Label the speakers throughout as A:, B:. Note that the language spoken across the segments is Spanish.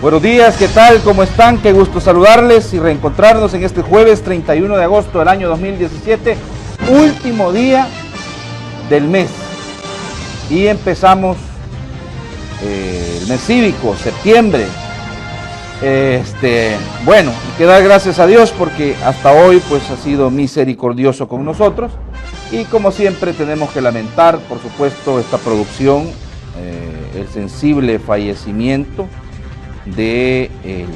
A: Buenos días, ¿qué tal? ¿Cómo están? Qué gusto saludarles y reencontrarnos en este jueves 31 de agosto del año 2017, último día del mes. Y empezamos el mes cívico, septiembre. Bueno, hay que dar gracias a Dios porque hasta hoy pues ha sido misericordioso con nosotros. Y como siempre tenemos que lamentar, por supuesto, esta producción, el sensible fallecimiento de el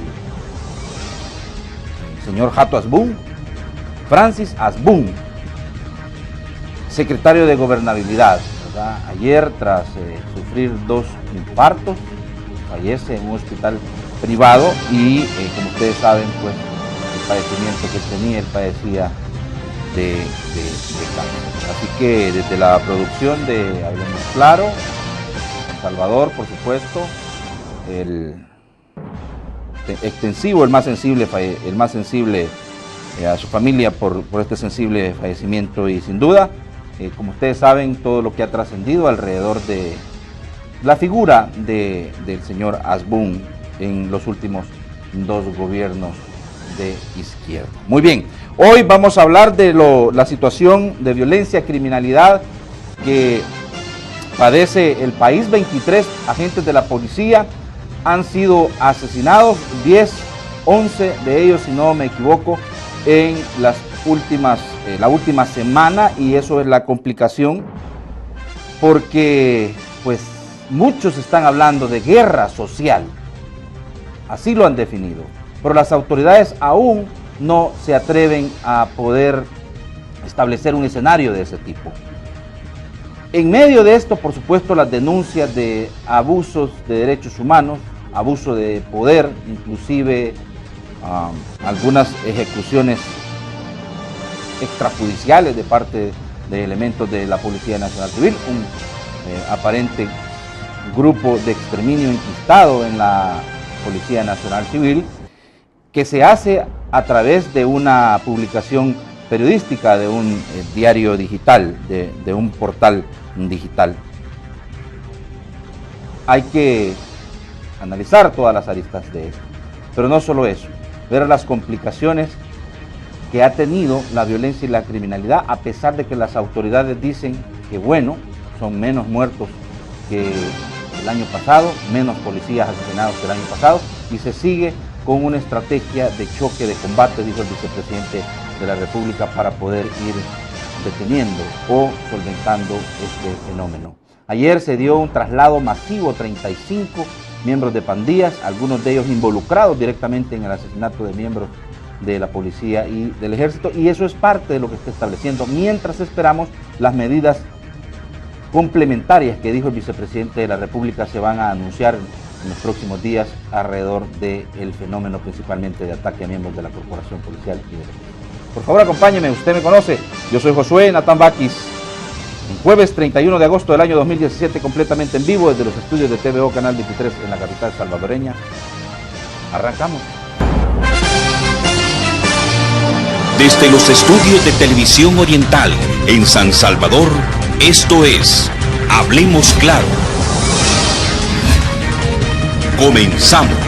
A: señor Jato Asbun, Francis Asbun, secretario de Gobernabilidad, ¿verdad? Ayer, tras sufrir 2 infartos, fallece en un hospital privado y, como ustedes saben, pues el padecimiento que tenía, él padecía de cáncer. Así que desde la producción de Hablemos Claro, San Salvador, por supuesto, el extensivo, el más sensible a su familia por este sensible fallecimiento y sin duda, como ustedes saben, todo lo que ha trascendido alrededor de la figura del señor Asbun en los últimos 2 gobiernos de izquierda. Muy bien, hoy vamos a hablar de la situación de violencia, criminalidad que padece el país. 23 agentes de la policía han sido asesinados, 11 de ellos, si no me equivoco, en la última semana, y eso es la complicación, porque pues muchos están hablando de guerra social, así lo han definido, pero las autoridades aún no se atreven a poder establecer un escenario de ese tipo. En medio de esto, por supuesto, las denuncias de abusos de derechos humanos, abuso de poder, inclusive algunas ejecuciones extrajudiciales de parte de elementos de la Policía Nacional Civil, un aparente grupo de exterminio enquistado en la Policía Nacional Civil, que se hace a través de una publicación periodística, de un diario digital, de un portal digital. Hay que analizar todas las aristas de esto, pero no solo eso, ver las complicaciones que ha tenido la violencia y la criminalidad, a pesar de que las autoridades dicen que bueno, son menos muertos que el año pasado, menos policías asesinados que el año pasado, y se sigue con una estrategia de choque, de combate, dijo el vicepresidente de la República, para poder ir deteniendo o solventando este fenómeno. Ayer se dio un traslado masivo, 35 miembros de pandillas, algunos de ellos involucrados directamente en el asesinato de miembros de la policía y del ejército, y eso es parte de lo que está estableciendo, mientras esperamos las medidas complementarias que dijo el vicepresidente de la República se van a anunciar en los próximos días alrededor del fenómeno, principalmente de ataque a miembros de la corporación policial y del ejército. Por favor, acompáñeme, usted me conoce, yo soy Josué Natán Baquis, en jueves 31 de agosto del año 2017, completamente en vivo desde los estudios de TVO Canal 23 en la capital salvadoreña. Arrancamos.
B: Desde los estudios de Televisión Oriental en San Salvador, esto es Hablemos Claro. Comenzamos.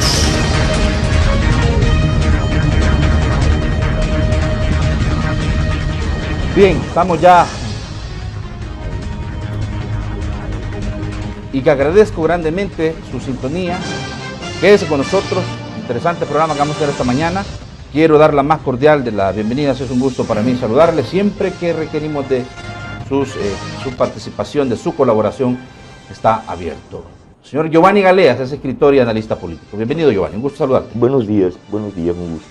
A: Bien, estamos ya. Y que agradezco grandemente su sintonía. Quédese con nosotros, interesante programa que vamos a hacer esta mañana. Quiero dar la más cordial de las bienvenidas, es un gusto para mí saludarles. Siempre que requerimos de su participación, de su colaboración, está abierto. Señor Giovanni Galeas es escritor y analista político. Bienvenido, Giovanni, un gusto saludarte.
C: Buenos días, un gusto.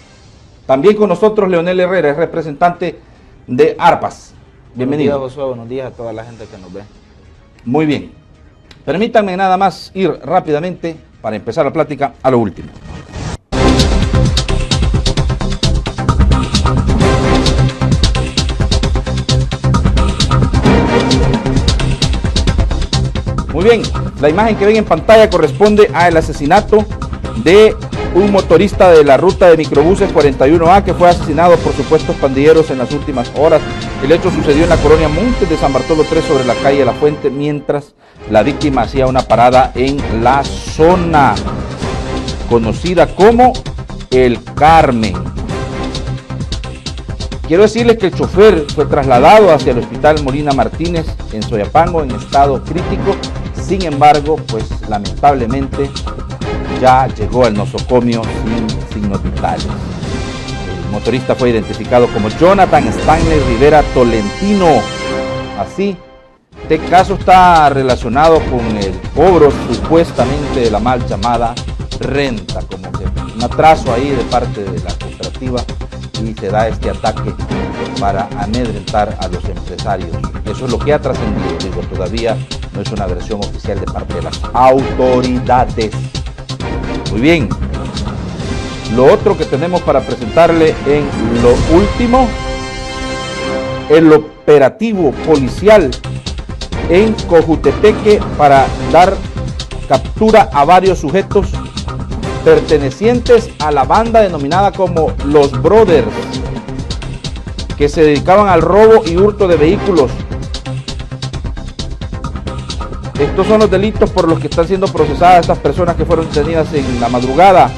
A: También con nosotros Leonel Herrera, es representante de ARPAS. Bienvenido.
D: Buenos días, Josué, buenos días a toda la gente que nos ve.
A: Muy bien. Permítanme nada más ir rápidamente, para empezar la plática, a lo último. Muy bien, la imagen que ven en pantalla corresponde al asesinato de un motorista de la ruta de microbuses 41A que fue asesinado por supuestos pandilleros en las últimas horas. El hecho sucedió en la colonia Montes de San Bartolo 3 sobre la calle La Fuente, mientras la víctima hacía una parada en la zona. conocida como El Carmen. Quiero decirles que el chofer fue trasladado hacia el hospital Molina Martínez en Soyapango en estado crítico. Sin embargo, pues lamentablemente ya llegó al nosocomio sin signos vitales. El motorista fue identificado como Jonathan Stanley Rivera Tolentino. Así, este caso está relacionado con el cobro supuestamente de la mal llamada renta, como que un atraso ahí de parte de la cooperativa, y se da este ataque para amedrentar a los empresarios. Eso es lo que ha trascendido, digo, todavía no es una versión oficial de parte de las autoridades. Muy bien, lo otro que tenemos para presentarle en lo último, el operativo policial en Cojutepeque para dar captura a varios sujetos pertenecientes a la banda denominada como Los Brothers, que se dedicaban al robo y hurto de vehículos. Estos son los delitos por los que están siendo procesadas estas personas que fueron detenidas en la madrugada: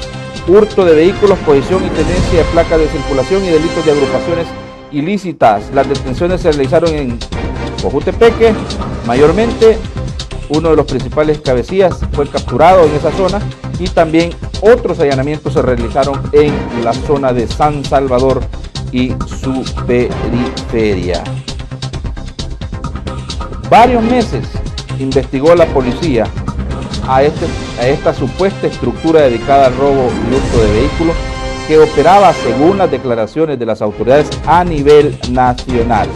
A: hurto de vehículos, posesión y tenencia de placas de circulación y delitos de agrupaciones ilícitas. Las detenciones se realizaron en Cojutepeque, mayormente. Uno de los principales cabecillas fue capturado en esa zona, y también otros allanamientos se realizaron en la zona de San Salvador y su periferia. Varios meses investigó la policía a esta supuesta estructura dedicada al robo y hurto de vehículos, que operaba, según las declaraciones de las autoridades, a nivel nacional.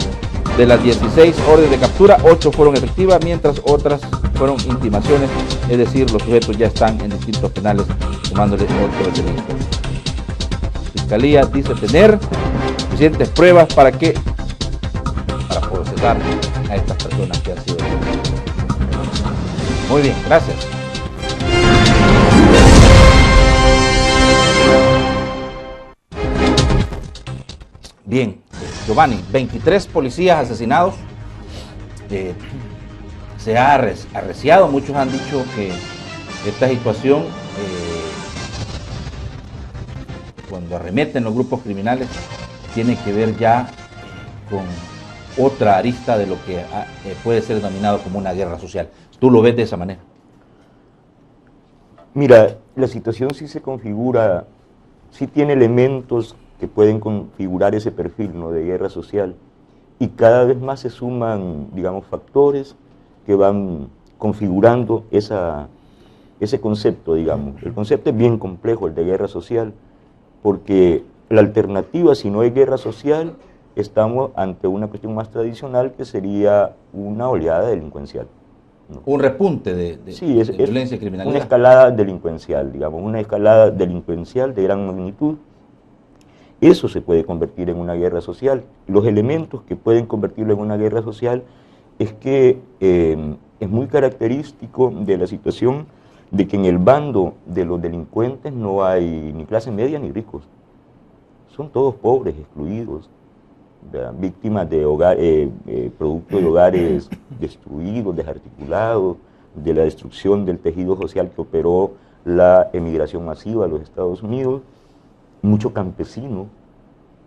A: De las 16 órdenes de captura, 8 fueron efectivas, mientras otras fueron intimaciones, es decir, los sujetos ya están en distintos penales sumándole otros delitos. La Fiscalía dice tener suficientes pruebas para procesar a estas personas que han sido detenidas. Muy bien, gracias. Bien, Giovanni, 23 policías asesinados. Se ha arreciado, muchos han dicho que esta situación, cuando arremeten los grupos criminales, tiene que ver ya con otra arista de lo que puede ser denominado como una guerra social. ¿Tú lo ves de esa manera?
C: Mira, la situación sí se configura, sí tiene elementos que pueden configurar ese perfil, ¿no?, de guerra social, y cada vez más se suman, digamos, factores que van configurando ese concepto, digamos. El concepto es bien complejo, el de guerra social, porque la alternativa, si no hay guerra social, estamos ante una cuestión más tradicional, que sería una oleada delincuencial, ¿no?
A: Un repunte de violencia y criminalidad.
C: Una escalada delincuencial, digamos, una escalada delincuencial de gran magnitud. Eso se puede convertir en una guerra social. Los elementos que pueden convertirlo en una guerra social es que es muy característico de la situación de que en el bando de los delincuentes no hay ni clase media ni ricos. Son todos pobres, excluidos, víctimas de hogar, producto de hogares destruidos, desarticulados, de la destrucción del tejido social que operó la emigración masiva a los Estados Unidos. Mucho campesino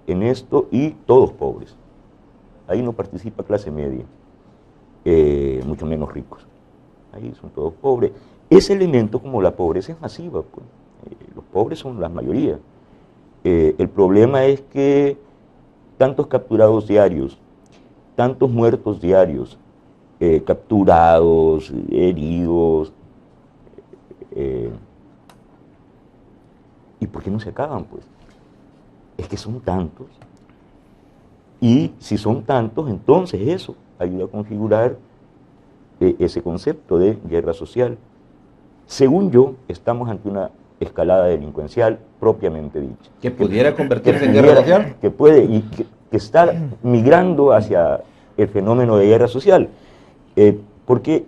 C: en esto, y todos pobres. Ahí no participa clase media, mucho menos ricos. Ahí son todos pobres. Ese elemento, como la pobreza es masiva, pues, los pobres son la mayoría. El problema es que tantos capturados diarios, tantos muertos diarios, capturados, heridos, ¿y por qué no se acaban, pues? Es que son tantos. Y si son tantos, entonces eso ayuda a configurar ese concepto de guerra social. Según yo, estamos ante una escalada delincuencial propiamente dicha.
A: ¿Que pudiera convertirse en guerra social?
C: Que puede, y que está migrando hacia el fenómeno de guerra social. Porque,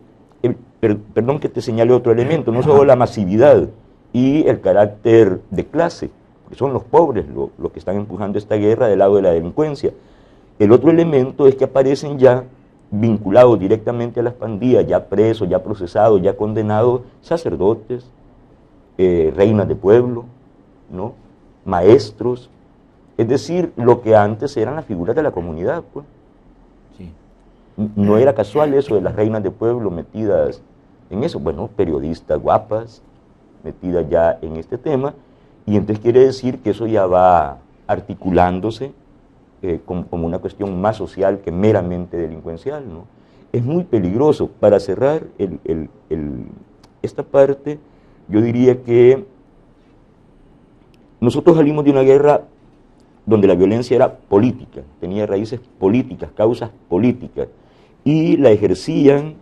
C: perdón que te señale otro elemento, no solo la masividad y el carácter de clase, porque son los pobres los que están empujando esta guerra del lado de la delincuencia. El otro elemento es que aparecen ya vinculados directamente a las pandillas, ya presos, ya procesados, ya condenados, sacerdotes, reinas de pueblo, ¿no? Maestros, es decir, lo que antes eran las figuras de la comunidad, pues.
A: Sí.
C: No era casual eso de las reinas de pueblo metidas en eso, bueno, periodistas guapas metidas ya en este tema, y entonces quiere decir que eso ya va articulándose como una cuestión más social que meramente delincuencial, ¿no? Es muy peligroso. Para cerrar esta parte, yo diría que nosotros salimos de una guerra donde la violencia era política, tenía raíces políticas, causas políticas, y la ejercían,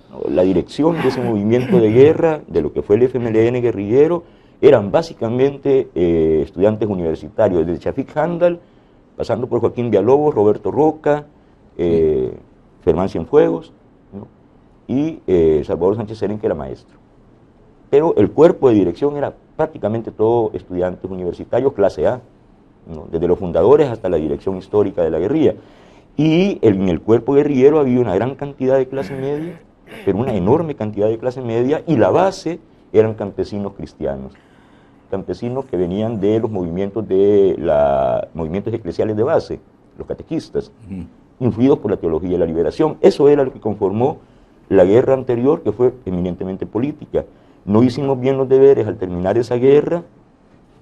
C: ¿no? La dirección de ese movimiento de guerra, de lo que fue el FMLN guerrillero, eran básicamente estudiantes universitarios, desde Shafik Handal, pasando por Joaquín Villalobos, Roberto Roca, Fermán Cienfuegos, ¿no? Y Salvador Sánchez Serén, que era maestro. Pero el cuerpo de dirección era prácticamente todo estudiantes universitarios clase A, ¿no? Desde los fundadores hasta la dirección histórica de la guerrilla. Y en el cuerpo guerrillero había una gran cantidad de clase media, pero una enorme cantidad de clase media, y la base eran campesinos cristianos, campesinos que venían de los movimientos movimientos eclesiales de base, los catequistas, influidos por la teología de la liberación. Eso era lo que conformó la guerra anterior, que fue eminentemente política. No hicimos bien los deberes al terminar esa guerra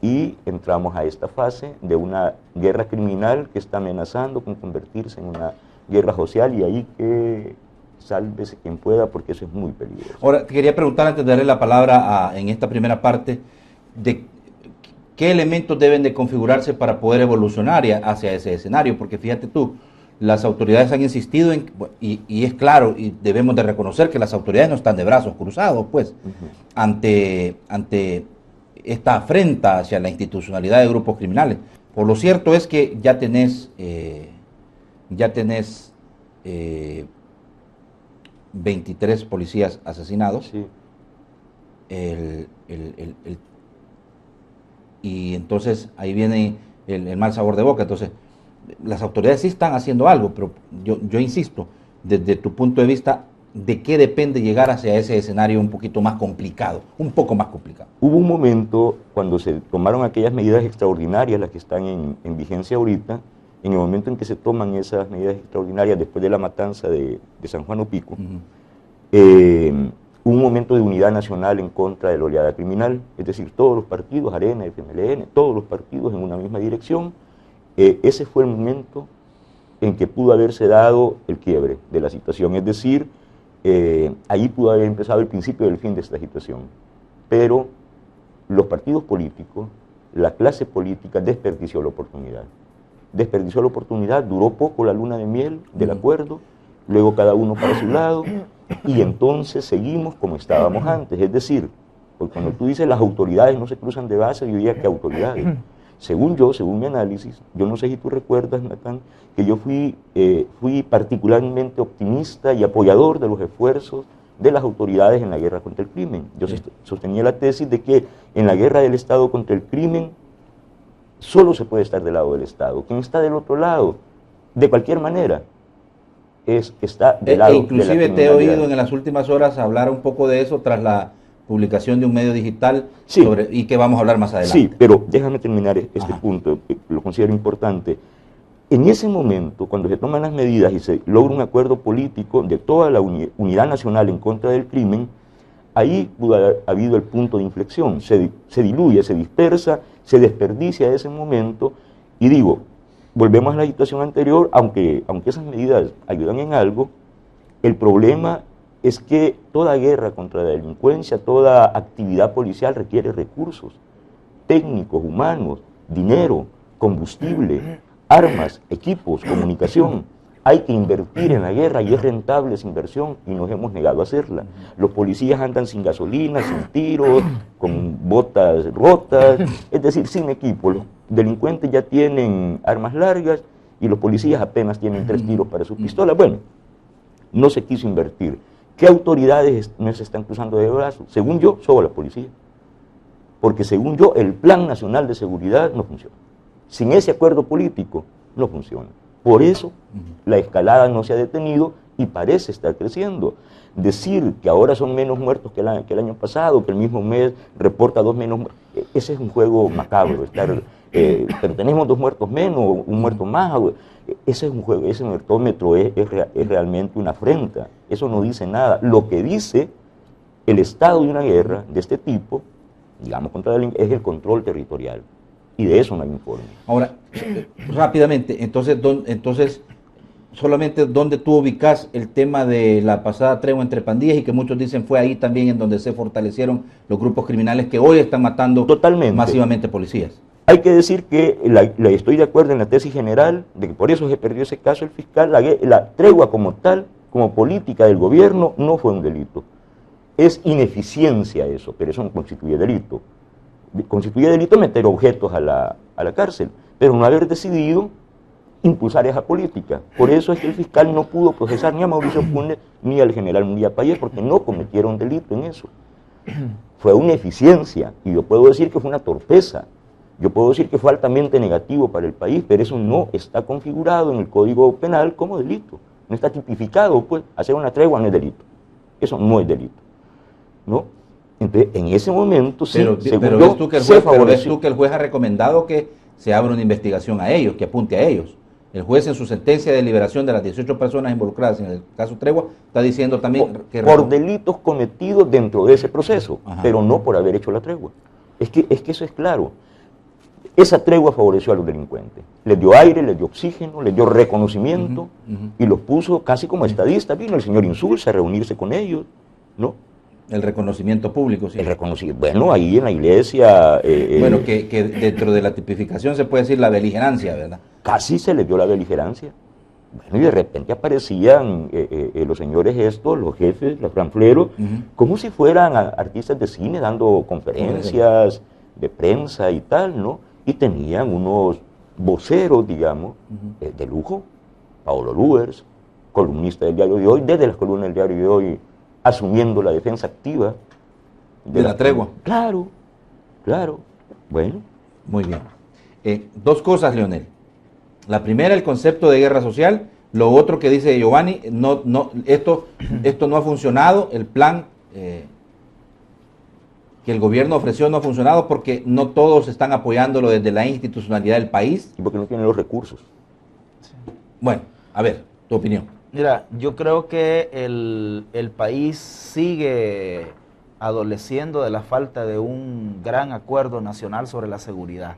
C: y entramos a esta fase de una guerra criminal que está amenazando con convertirse en una guerra social, y ahí que sálvese quien pueda, porque eso es muy peligroso.
A: Ahora, te quería preguntar, antes de darle la palabra en esta primera parte, de qué elementos deben de configurarse para poder evolucionar hacia ese escenario, porque fíjate tú, las autoridades han insistido en, y es claro, y debemos de reconocer que las autoridades no están de brazos cruzados, pues, ante esta afrenta hacia la institucionalidad de grupos criminales. Por lo cierto es que ya tenés 23 policías asesinados.
C: Sí.
A: Y entonces ahí viene el mal sabor de boca. Entonces, las autoridades sí están haciendo algo, pero yo insisto, desde tu punto de vista, ¿de qué depende llegar hacia ese escenario un poquito más complicado, un poco más complicado?
C: Hubo un momento cuando se tomaron aquellas medidas extraordinarias, las que están en vigencia ahorita, en el momento en que se toman esas medidas extraordinarias después de la matanza de San Juan Opico, hubo un momento de unidad nacional en contra de la oleada criminal, es decir, todos los partidos, Arena, FMLN, todos los partidos en una misma dirección. Ese fue el momento en que pudo haberse dado el quiebre de la situación, es decir, ahí pudo haber empezado el principio del fin de esta situación. Pero los partidos políticos, la clase política desperdició la oportunidad. Desperdició la oportunidad, duró poco la luna de miel del acuerdo, luego cada uno para su lado, y entonces seguimos como estábamos antes. Es decir, porque cuando tú dices las autoridades no se cruzan de base, yo diría que autoridades. Según mi análisis, yo no sé si tú recuerdas, Natán, que yo fui particularmente optimista y apoyador de los esfuerzos de las autoridades en la guerra contra el crimen. Yo sostenía la tesis de que en la guerra del Estado contra el crimen solo se puede estar del lado del Estado. Quien está del otro lado, de cualquier manera, está del lado de la criminalidad.
A: Inclusive te he oído en las últimas horas hablar un poco de eso tras la publicación de un medio digital,
C: sí,
A: y que vamos a hablar más adelante.
C: Sí, pero déjame terminar este punto, lo considero importante. En ese momento, cuando se toman las medidas y se logra un acuerdo político de toda la unidad nacional en contra del crimen, ahí pudo haber habido el punto de inflexión, se diluye, se dispersa, se desperdicia ese momento, y digo, volvemos a la situación anterior, aunque esas medidas ayudan en algo, el problema es que toda guerra contra la delincuencia, toda actividad policial requiere recursos técnicos, humanos, dinero, combustible, armas, equipos, comunicación. Hay que invertir en la guerra y es rentable esa inversión y nos hemos negado a hacerla. Los policías andan sin gasolina, sin tiros, con botas rotas, es decir, sin equipo. Los delincuentes ya tienen armas largas y los policías apenas tienen 3 tiros para sus pistolas. Bueno, no se quiso invertir. ¿Qué autoridades no se están cruzando de brazos? Según yo, solo la policía. Porque según yo, el Plan Nacional de Seguridad no funciona. Sin ese acuerdo político, no funciona. Por eso, la escalada no se ha detenido y parece estar creciendo. Decir que ahora son menos muertos que el año pasado, que el mismo mes reporta 2 menos muertos, ese es un juego macabro, pero tenemos 2 muertos menos, un muerto más, ese es un juego, ese muertómetro es realmente una afrenta, eso no dice nada. Lo que dice el estado de una guerra de este tipo, digamos, es el control territorial, y de eso no hay informe.
A: Ahora, rápidamente, entonces, solamente donde tú ubicas el tema de la pasada tregua entre pandillas y que muchos dicen fue ahí también en donde se fortalecieron los grupos criminales que hoy están matando
C: totalmente
A: masivamente policías.
C: Hay que decir que estoy de acuerdo en la tesis general de que por eso se perdió ese caso el fiscal. La tregua como tal, como política del gobierno, no fue un delito. Es ineficiencia eso, pero eso no constituye delito. Constituye delito meter objetos a la cárcel, pero no haber decidido impulsar esa política. Por eso es que el fiscal no pudo procesar ni a Mauricio Funes ni al general Munguía Payés, porque no cometieron delito en eso. Fue una eficiencia, y yo puedo decir que fue una torpeza. Yo puedo decir que fue altamente negativo para el país, pero eso no está configurado en el Código Penal como delito. No está tipificado, pues, hacer una tregua no es delito. Eso no es delito, ¿no? Entonces, en ese momento, sí,
A: pero ves tú que el juez ha recomendado que se abra una investigación a ellos, que apunte a ellos. El juez en su sentencia de liberación de las 18 personas involucradas en el caso Tregua está diciendo también que...
C: Por delitos cometidos dentro de ese proceso, pero no por haber hecho la tregua. Es que eso es claro. Esa tregua favoreció a los delincuentes. Les dio aire, les dio oxígeno, les dio reconocimiento y los puso casi como estadistas. Vino el señor Insulza a reunirse con ellos, ¿no?
A: El reconocimiento público, sí.
C: El reconocimiento. Bueno, ahí en la iglesia...
A: bueno, que dentro de la tipificación se puede decir la beligerancia, ¿verdad?
C: Casi se les dio la beligerancia. Bueno, y de repente aparecían los señores estos, los jefes, los franfleros, como si fueran artistas de cine dando conferencias de prensa y tal, ¿no? Y tenían unos voceros, digamos, de lujo. Paolo Luers, columnista del Diario de Hoy, desde las columnas del Diario de Hoy, asumiendo la defensa activa.
A: ¿De la tregua?
C: Claro, claro. Bueno.
A: Muy bien. Dos cosas, Leonel. La primera, el concepto de guerra social. Lo otro que dice Giovanni, esto no ha funcionado, el plan que el gobierno ofreció no ha funcionado porque no todos están apoyándolo desde la institucionalidad del país.
C: Y porque no tienen los recursos.
A: Sí. Bueno, a ver, tu opinión.
D: Mira, yo creo que el país sigue adoleciendo de la falta de un gran acuerdo nacional sobre la seguridad.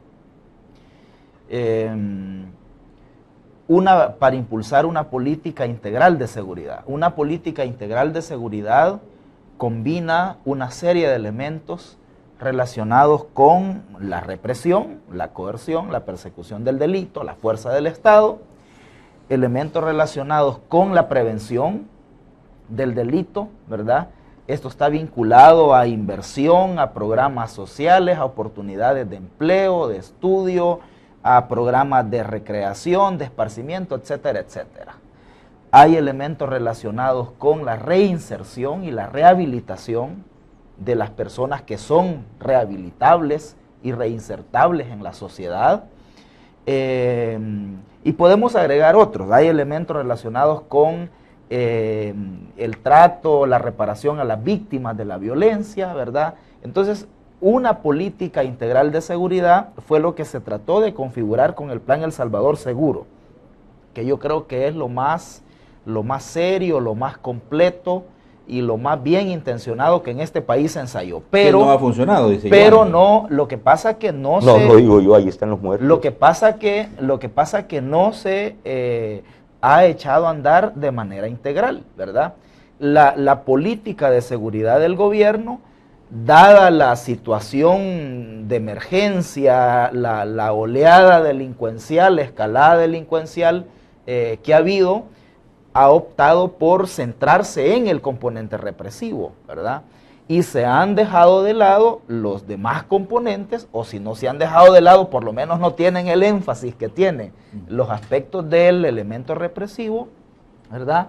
D: Para impulsar una política integral de seguridad. Una política integral de seguridad combina una serie de elementos relacionados con la represión, la coerción, la persecución del delito, la fuerza del Estado, elementos relacionados con la prevención del delito, ¿verdad? Esto está vinculado a inversión, a programas sociales, a oportunidades de empleo, de estudio, a programas de recreación, de esparcimiento, etcétera, etcétera. Hay elementos relacionados con la reinserción y la rehabilitación de las personas que son rehabilitables y reinsertables en la sociedad. Y podemos agregar otros. Hay elementos relacionados con el trato, la reparación a las víctimas de la violencia, ¿verdad? Entonces, una política integral de seguridad fue lo que se trató de configurar con el Plan El Salvador Seguro, que yo creo que es lo más serio, lo más completo y lo más bien intencionado que en este país se ensayó. Pero
A: no ha funcionado, dice
D: pero
A: Giovanni.
D: no, lo que pasa que no
C: se... No, lo digo yo, ahí están los muertos.
D: Lo que pasa que no se ha echado a andar de manera integral, ¿verdad? La política de seguridad del gobierno, dada la situación de emergencia, la oleada delincuencial, la escalada delincuencial que ha habido, ha optado por centrarse en el componente represivo, ¿verdad? Y se han dejado de lado los demás componentes, o si no se han dejado de lado, por lo menos no tienen el énfasis que tienen los aspectos del elemento represivo, ¿verdad?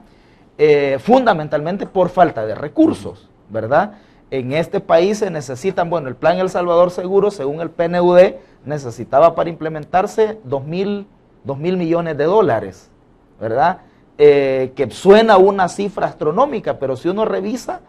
D: Fundamentalmente por falta de recursos, ¿verdad? En este país se necesitan, bueno, el Plan El Salvador Seguro, según el PNUD, necesitaba para implementarse $2.000 millones, ¿verdad? que suena una cifra astronómica, pero si uno revisa,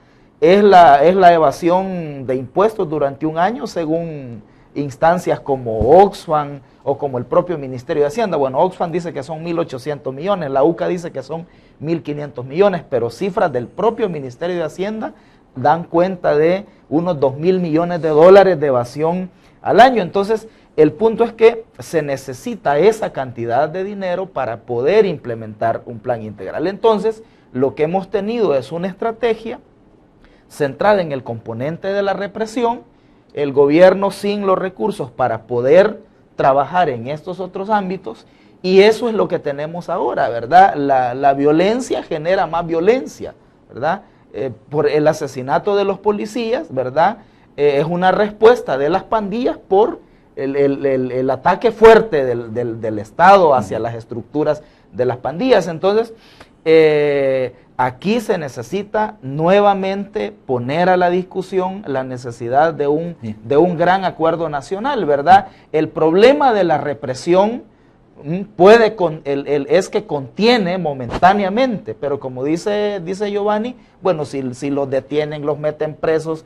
D: es la evasión de impuestos durante un año, según instancias como Oxfam o como el propio Ministerio de Hacienda. Bueno, Oxfam dice que son 1.800 millones, la UCA dice que son 1.500 millones, pero cifras del propio Ministerio de Hacienda dan cuenta de unos 2.000 millones de dólares de evasión al año. Entonces, el punto es que se necesita esa cantidad de dinero para poder implementar un plan integral. Entonces, lo que hemos tenido es una estrategia centrada en el componente de la represión, el gobierno sin los recursos para poder trabajar en estos otros ámbitos, y eso es lo que tenemos ahora, ¿verdad? La violencia genera más violencia, ¿verdad? Por el asesinato de los policías, ¿verdad? Es una respuesta de las pandillas por el ataque fuerte del Estado hacia las estructuras de las pandillas. Entonces, aquí se necesita nuevamente poner a la discusión la necesidad de un gran acuerdo nacional, ¿verdad? El problema de la represión es que contiene momentáneamente, pero como dice Giovanni, bueno, si los detienen, los meten presos,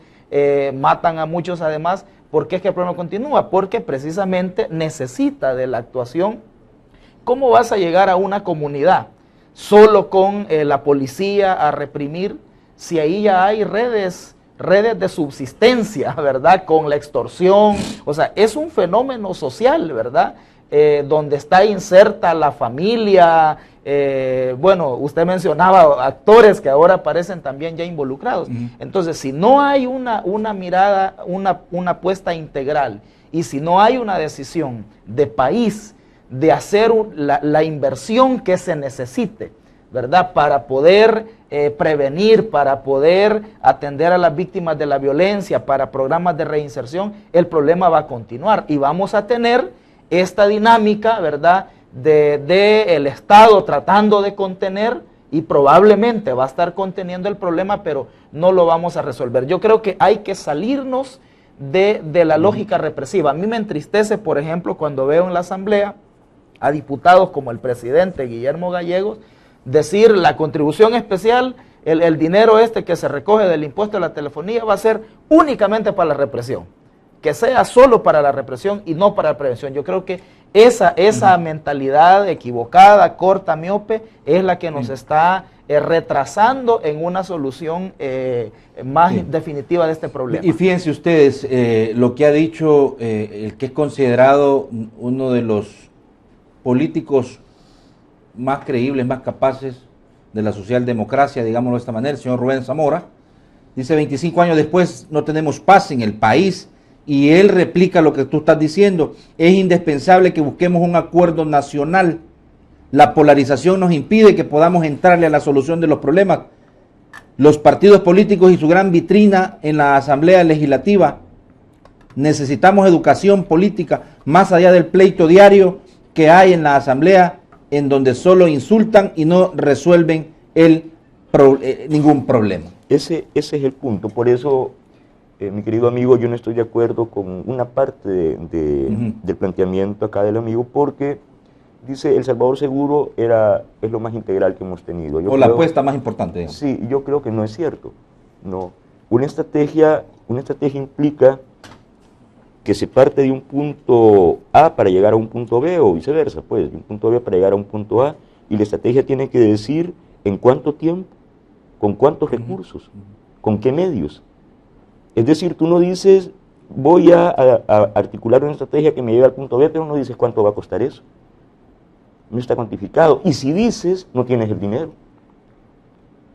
D: matan a muchos además, ¿por qué es que el problema continúa? Porque precisamente necesita de la actuación. ¿Cómo vas a llegar a una comunidad solo con la policía a reprimir si ahí ya hay redes de subsistencia, ¿verdad? Con la extorsión, o sea, es un fenómeno social, ¿verdad? Donde está inserta la familia, bueno, usted mencionaba actores que ahora aparecen también ya involucrados. Entonces, si no hay una mirada, una apuesta integral, y si no hay una decisión de país de hacer la inversión que se necesite, ¿verdad? Para poder prevenir, para poder atender a las víctimas de la violencia, para programas de reinserción, el problema va a continuar y vamos a tener esta dinámica, ¿verdad?, de el Estado tratando de contener, y probablemente va a estar conteniendo el problema, pero no lo vamos a resolver. Yo creo que hay que salirnos de la lógica represiva. A mí me entristece, por ejemplo, cuando veo en la Asamblea a diputados como el presidente Guillermo Gallegos decir la contribución especial, el dinero que se recoge del impuesto a la telefonía va a ser únicamente para la represión, que sea solo para la represión y no para la prevención. Yo creo que esa mentalidad equivocada, corta, miope, es la que nos está retrasando en una solución más definitiva de este problema.
A: Y fíjense ustedes, lo que ha dicho el que es considerado uno de los políticos más creíbles, más capaces de la socialdemocracia, digámoslo de esta manera, el señor Rubén Zamora, dice 25 años después no tenemos paz en el país, y él replica lo que tú estás diciendo, es indispensable que busquemos un acuerdo nacional, la polarización nos impide que podamos entrarle a la solución de los problemas, los partidos políticos y su gran vitrina en la Asamblea Legislativa, necesitamos educación política más allá del pleito diario que hay en la Asamblea, en donde solo insultan y no resuelven ningún problema.
C: Ese es el punto, por eso, mi querido amigo, yo no estoy de acuerdo con una parte del planteamiento acá del amigo, porque dice El Salvador Seguro es lo más integral que hemos tenido.
A: La apuesta más importante. Digamos.
C: Sí, yo creo que no es cierto. No. Una estrategia implica que se parte de un punto A para llegar a un punto B, o viceversa, pues, de un punto B para llegar a un punto A, y la estrategia tiene que decir en cuánto tiempo, con cuántos recursos, con qué medios. Es decir, tú no dices, voy a articular una estrategia que me lleve al punto B, pero no dices cuánto va a costar eso. No está cuantificado. Y si dices, no tienes el dinero.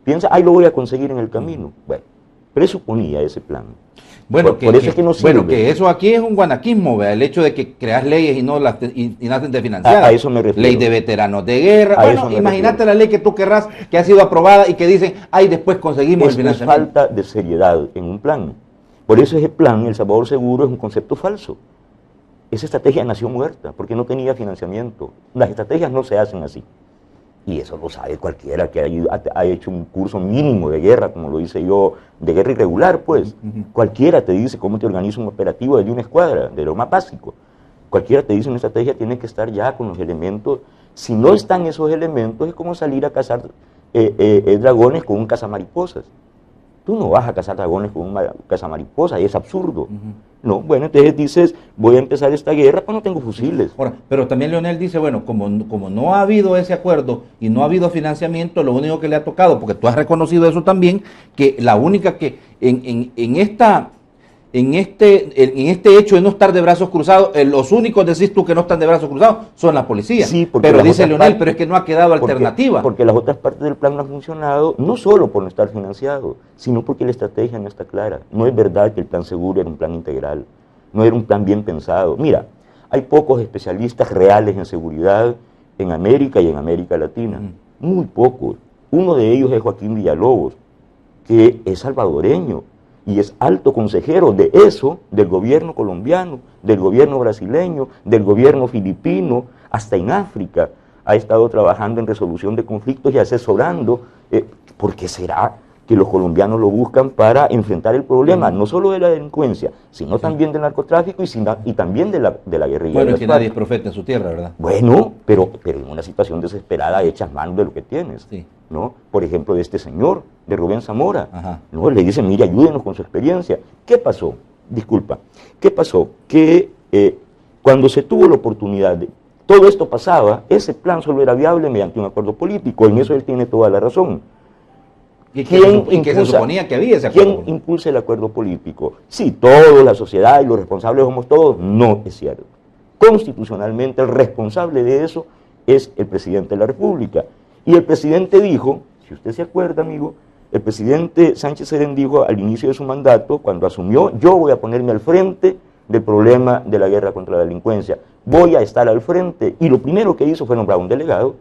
C: Piensa, lo voy a conseguir en el camino. Bueno, presuponía ese plan.
A: Bueno,
C: por eso es que no sirve.
A: Bueno, que eso aquí es un guanaquismo, ¿verdad? El hecho de que creas leyes y no las nacen de financiar.
C: A eso me refiero.
A: Ley de veteranos de guerra. Bueno, imagínate la ley que tú querrás, que ha sido aprobada y que dicen, después conseguimos el financiamiento.
C: Es falta de seriedad en un plan. Por eso ese plan, El Salvador Seguro, es un concepto falso. Esa estrategia nació muerta, porque no tenía financiamiento. Las estrategias no se hacen así. Y eso lo sabe cualquiera que ha hecho un curso mínimo de guerra, como lo hice yo, de guerra irregular, pues. Cualquiera te dice cómo te organiza un operativo desde una escuadra, de lo más básico. Cualquiera te dice una estrategia tiene que estar ya con los elementos Si no están esos elementos, es como salir a cazar dragones con un cazamariposas. Tú no vas a cazar dragones con un cazamariposas, es absurdo. No, bueno, entonces dices, voy a empezar esta guerra, pero no tengo fusiles.
A: Ahora, pero también Leonel dice, bueno, como no ha habido ese acuerdo y no ha habido financiamiento, lo único que le ha tocado, porque tú has reconocido eso también, que la única que en este hecho de no estar de brazos cruzados, los únicos, decís tú, que no están de brazos cruzados son la policía.
C: Sí, porque
A: pero dice Leonel, pero es que no ha quedado alternativa.
C: Porque las otras partes del plan no han funcionado, no solo por no estar financiado, sino porque la estrategia no está clara. No es verdad que el plan seguro era un plan integral, no era un plan bien pensado. Mira, hay pocos especialistas reales en seguridad en América y en América Latina, muy pocos. Uno de ellos es Joaquín Villalobos, que es salvadoreño, y es alto consejero de eso, del gobierno colombiano, del gobierno brasileño, del gobierno filipino, hasta en África ha estado trabajando en resolución de conflictos y asesorando, porque será que los colombianos lo buscan para enfrentar el problema, no solo de la delincuencia, sino también del narcotráfico y también de la guerrilla.
A: Bueno, es que nadie es profeta en su tierra, ¿verdad?
C: Bueno, pero en una situación desesperada echas mano de lo que tienes,
A: sí.
C: ¿no? Por ejemplo, de este señor, de Rubén Zamora,
A: Ajá.
C: ¿no? Le dicen, mire, ayúdenos con su experiencia. ¿Qué pasó? Disculpa, ¿qué pasó? Que cuando se tuvo la oportunidad de... Todo esto pasaba, ese plan solo era viable mediante un acuerdo político, en eso él tiene toda la razón.
A: ¿Y que se suponía que había ese acuerdo?
C: ¿Quién impulsa el acuerdo político? Sí, todos, la sociedad y los responsables somos todos. No es cierto. Constitucionalmente el responsable de eso es el presidente de la República. Y el presidente dijo, si usted se acuerda, amigo, el presidente Sánchez Serén dijo al inicio de su mandato, cuando asumió, yo voy a ponerme al frente del problema de la guerra contra la delincuencia. Voy a estar al frente. Y lo primero que hizo fue nombrar un delegado,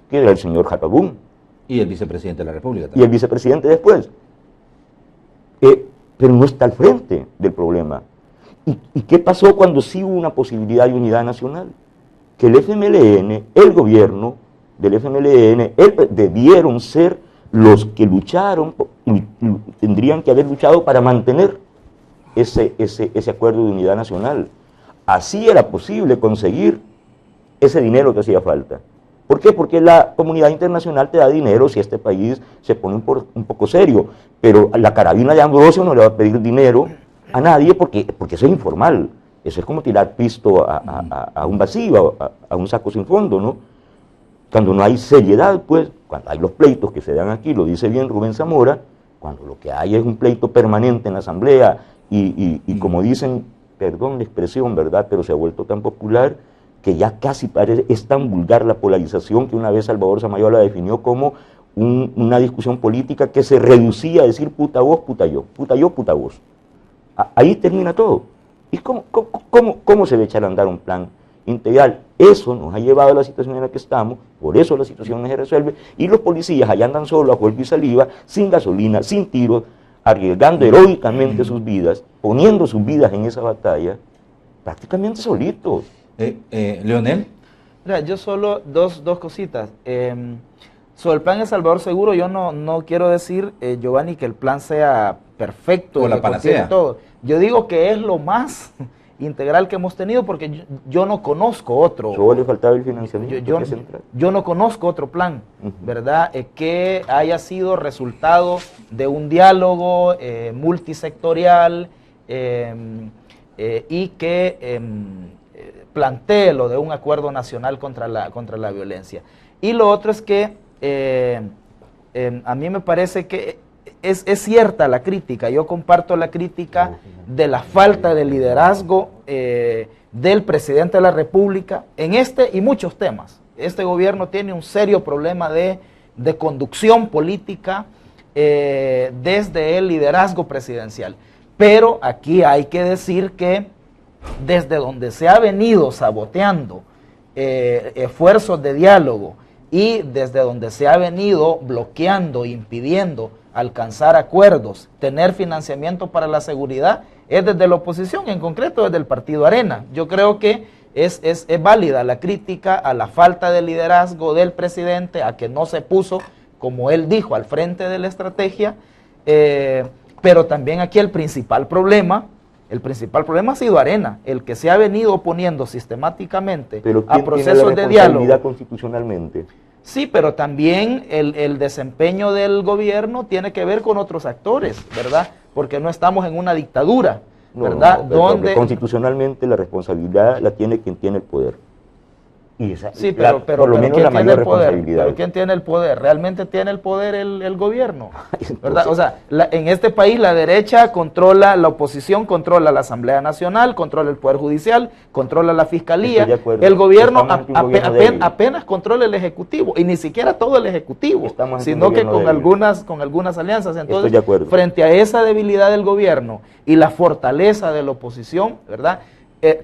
C: que era el señor Jacabún.
A: Y el vicepresidente de la República también.
C: Y el vicepresidente después. Pero no está al frente del problema. ¿Y qué pasó cuando sí hubo una posibilidad de unidad nacional? Que el FMLN, el gobierno del FMLN, debieron ser los que lucharon, tendrían que haber luchado para mantener ese acuerdo de unidad nacional. Así era posible conseguir ese dinero que hacía falta. ¿Por qué? Porque la comunidad internacional te da dinero si este país se pone un poco serio, pero la carabina de Ambrosio no le va a pedir dinero a nadie porque eso es informal. Eso es como tirar pisto a un vacío, a un saco sin fondo, ¿no? Cuando no hay seriedad, pues, cuando hay los pleitos que se dan aquí, lo dice bien Rubén Zamora, cuando lo que hay es un pleito permanente en la asamblea y como dicen, perdón la expresión, ¿verdad?, pero se ha vuelto tan popular que ya casi parece, es tan vulgar la polarización que una vez Salvador Samayoa la definió como una discusión política que se reducía a decir puta vos, puta yo, puta vos. Ahí termina todo. ¿Y cómo se le echa a andar un plan integral? Eso nos ha llevado a la situación en la que estamos, por eso la situación no se resuelve, y los policías allá andan solos a fuego y saliva, sin gasolina, sin tiros, arriesgando heroicamente sus vidas, poniendo sus vidas en esa batalla, prácticamente solitos.
A: Leonel.
D: Mira, yo solo dos cositas. Sobre el plan El Salvador Seguro, yo no quiero decir, Giovanni, que el plan sea perfecto.
A: O la panacea.
D: Todo. Yo digo que es lo más integral que hemos tenido porque yo no conozco otro.
C: Solo le faltaba el financiamiento.
D: Yo no conozco otro plan, ¿verdad? Que haya sido resultado de un diálogo multisectorial y que plantee lo de un acuerdo nacional contra la violencia. Y lo otro es que a mí me parece que es cierta la crítica, yo comparto la crítica de la falta de liderazgo del presidente de la República en este y muchos temas. Este gobierno tiene un serio problema de conducción política desde el liderazgo presidencial. Pero aquí hay que decir que desde donde se ha venido saboteando esfuerzos de diálogo y desde donde se ha venido bloqueando, impidiendo alcanzar acuerdos, tener financiamiento para la seguridad, es desde la oposición, en concreto desde el Partido Arena. Yo creo que es válida la crítica a la falta de liderazgo del presidente, a que no se puso, como él dijo, al frente de la estrategia, pero también aquí el principal problema El principal problema ha sido Arena, el que se ha venido oponiendo sistemáticamente
C: Pero
D: a
C: ¿quién
D: procesos
C: tiene la
D: de diálogo.
C: responsabilidad constitucionalmente?
D: Sí, pero también el desempeño del gobierno tiene que ver con otros actores, ¿verdad? Porque no estamos en una dictadura, ¿verdad?
C: No, pero
D: Donde
C: constitucionalmente la responsabilidad la tiene quien tiene el poder. Y esa,
D: sí, pero
C: por lo menos
D: ¿quién
C: la
D: tiene
C: mayor
D: el poder?
C: responsabilidad.
D: ¿Pero quién tiene el poder? ¿Realmente tiene el poder el gobierno?
C: Entonces,
D: ¿Verdad? O sea, en este país la derecha controla, la oposición controla la Asamblea Nacional, controla el Poder Judicial, controla la Fiscalía.
C: Estoy de acuerdo.
D: El gobierno,
C: Estamos ante un gobierno débil.
D: apenas controla el Ejecutivo, y ni siquiera todo el Ejecutivo,
C: Estamos ante un
D: sino que
C: gobierno débil.
D: con algunas alianzas.
C: Estoy
D: Entonces,
C: de acuerdo.
D: frente a esa debilidad del gobierno y la fortaleza de la oposición, ¿verdad?